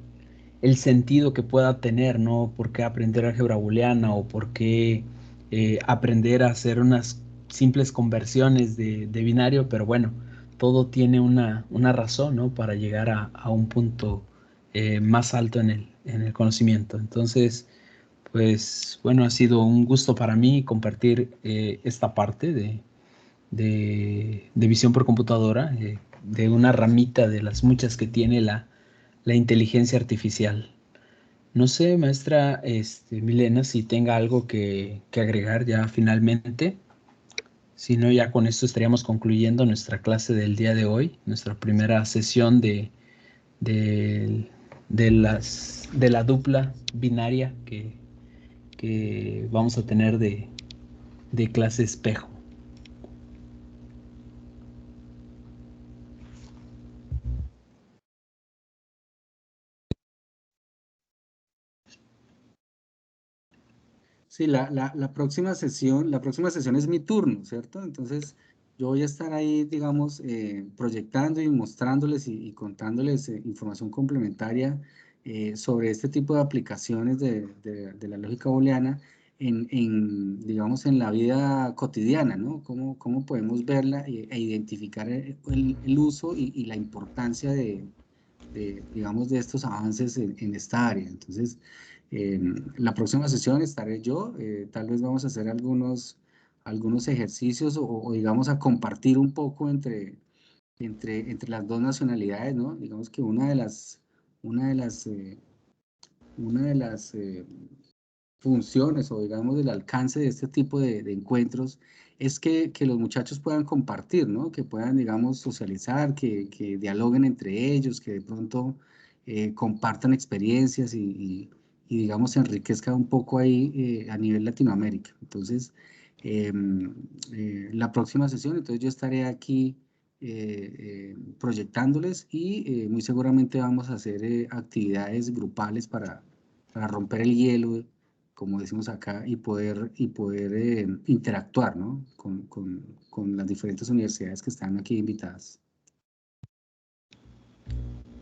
sentido que pueda tener, ¿no? ¿Por qué aprender álgebra booleana o por qué aprender a hacer unas simples conversiones de binario? Pero bueno, todo tiene una razón, ¿no? Para llegar a un punto más alto en el conocimiento. Entonces, pues bueno, ha sido un gusto para mí compartir esta parte de visión por computadora, de una ramita de las muchas que tiene la inteligencia artificial. No sé, maestra Milena, si tenga algo que agregar ya finalmente. Si no, ya con esto estaríamos concluyendo nuestra clase del día de hoy, nuestra primera sesión de, de la dupla binaria que vamos a tener de clase espejo. Sí, la próxima sesión es mi turno, ¿cierto? Entonces, yo voy a estar ahí, digamos, proyectando y mostrándoles y contándoles información complementaria sobre este tipo de aplicaciones de la lógica booleana digamos, en la vida cotidiana, ¿no? Cómo podemos verla e identificar el uso y la importancia digamos, de estos avances en esta área. Entonces, la próxima sesión estaré yo, tal vez vamos a hacer algunos ejercicios o, digamos a compartir un poco entre las dos nacionalidades, ¿no? Digamos que una de las, una de las funciones o digamos del alcance de este tipo de encuentros es que los muchachos puedan compartir, ¿no? Que puedan, digamos, socializar, que dialoguen entre ellos, que de pronto compartan experiencias digamos, se enriquezca un poco ahí a nivel Latinoamérica. Entonces, la próxima sesión, entonces yo estaré aquí proyectándoles muy seguramente vamos a hacer actividades grupales para romper el hielo, como decimos acá, y poder interactuar, ¿no? Con las diferentes universidades que están aquí invitadas.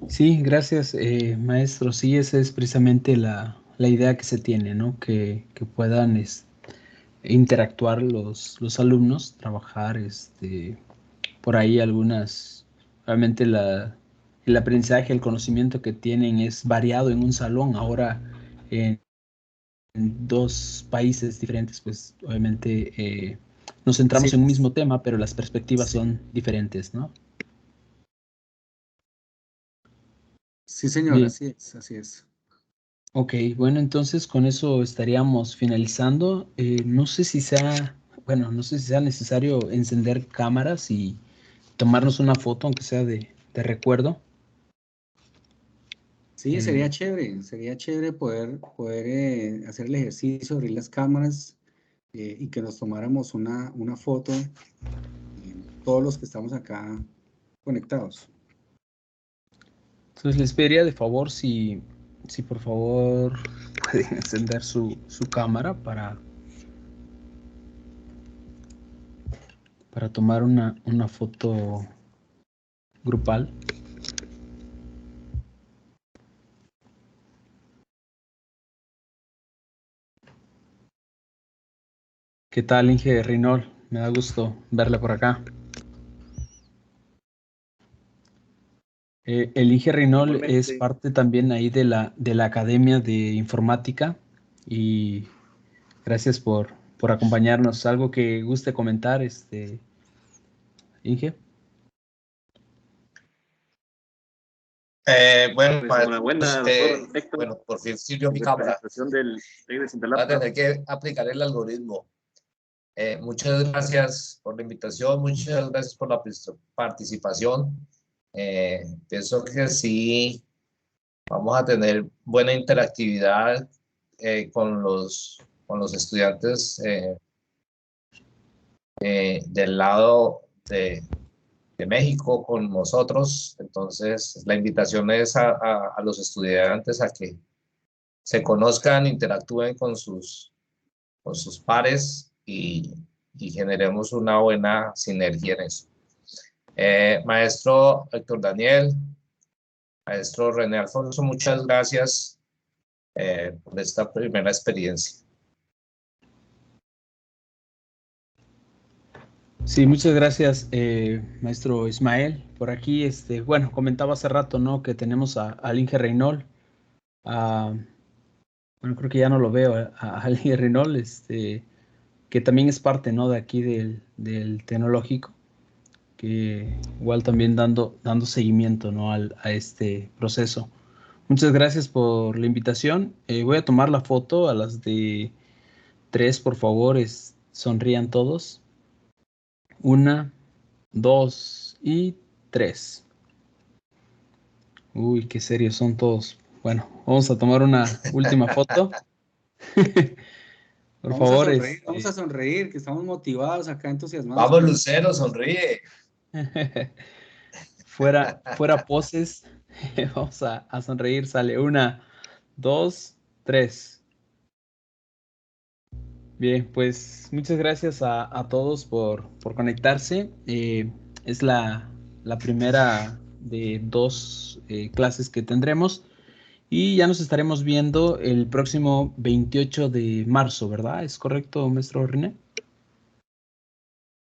Sí, gracias, maestro. Sí, esa es precisamente la idea que se tiene, ¿no? Que puedan interactuar los alumnos, trabajar por ahí algunas, realmente el aprendizaje, el conocimiento que tienen es variado en un salón. Ahora, en dos países diferentes, pues obviamente nos centramos Así en un es. mismo tema, pero las perspectivas Sí, son diferentes, ¿no? sí, señor, Bien, así es, así es. ok, bueno, entonces con eso estaríamos finalizando. No sé si sea, bueno, no sé si sea necesario encender cámaras y tomarnos una foto, aunque sea de recuerdo. Sí, Eh, sería chévere poder hacer el ejercicio, abrir las cámaras y que nos tomáramos una foto, todos los que estamos acá conectados. entonces les pediría de favor si por favor pueden encender su cámara para tomar una foto grupal. ¿Qué tal, Inge Rinol? Me da gusto verla por acá. El Inge Rinol es Igualmente, parte también ahí de la Academia de Informática y gracias por acompañarnos. ¿Algo que guste comentar, Inge? Bueno, Pues maestros, enhorabuena, doctor Héctor, bueno, por fin sirvió mi de cámara. presentación del TEC de Voy a Cintalapa. tener que aplicar el algoritmo. Muchas gracias por la invitación, muchas gracias por la participación. Pienso que sí vamos a tener buena interactividad con los estudiantes del lado de México con nosotros. Entonces, la invitación es a los estudiantes a que se conozcan, interactúen con sus pares y generemos una buena sinergia en eso. Maestro Héctor Daniel, maestro René Alfonso, muchas gracias por esta primera experiencia. Sí, muchas gracias, maestro Ismael. Por aquí, bueno, comentaba hace rato, ¿no? Que tenemos al Inge Reynol. Bueno, creo que ya no lo veo, al Inge Reynol, que también es parte, ¿no? De aquí del tecnológico, que igual también dando seguimiento, ¿no? A este proceso. Muchas gracias por la invitación. Voy a tomar la foto a las de 3, por favor, sonrían todos. 1, 2 y 3. Uy, qué serios son todos. Bueno, vamos a tomar una última foto. Por Vamos a favor, sonreír, vamos a sonreír, que estamos motivados acá, entusiasmados. Vamos, Lucero, sonríe. fuera poses. Vamos a sonreír. Sale 1, 2, 3. Bien, pues muchas gracias a todos por conectarse. Es la primera de 2 clases que tendremos y ya nos estaremos viendo el próximo 28 de marzo, ¿verdad? ¿Es correcto, maestro René?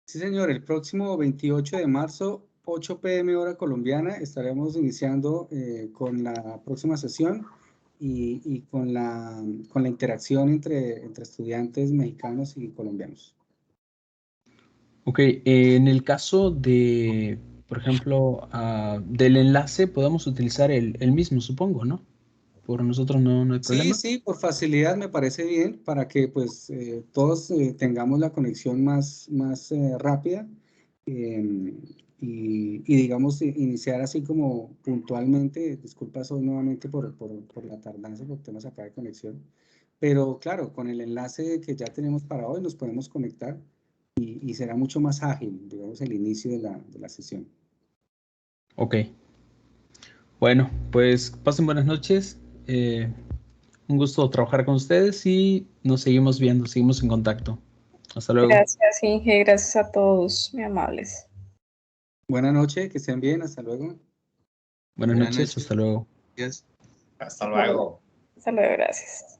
Sí, señor, el próximo 28 de marzo, 8 p.m. hora colombiana, estaremos iniciando con la próxima sesión y con la interacción entre estudiantes mexicanos y colombianos. Ok, en el caso de, por ejemplo, del enlace, podemos utilizar el mismo, supongo, ¿no? Por nosotros no hay problema. Sí, por facilidad me parece bien para que pues todos tengamos la conexión más rápida y digamos iniciar así como puntualmente. Disculpas hoy nuevamente por la tardanza por temas acá de conexión, pero claro, con el enlace que ya tenemos para hoy nos podemos conectar y será mucho más ágil, digamos, el inicio de la sesión. Ok. Bueno, pues pasen buenas noches. Un gusto trabajar con ustedes y nos seguimos viendo, seguimos en contacto. Hasta luego. Gracias, Inge, gracias a todos, muy amables. Buenas noches, que estén bien, hasta luego. Buenas noches, hasta luego. Yes. Hasta luego. Hasta luego, gracias.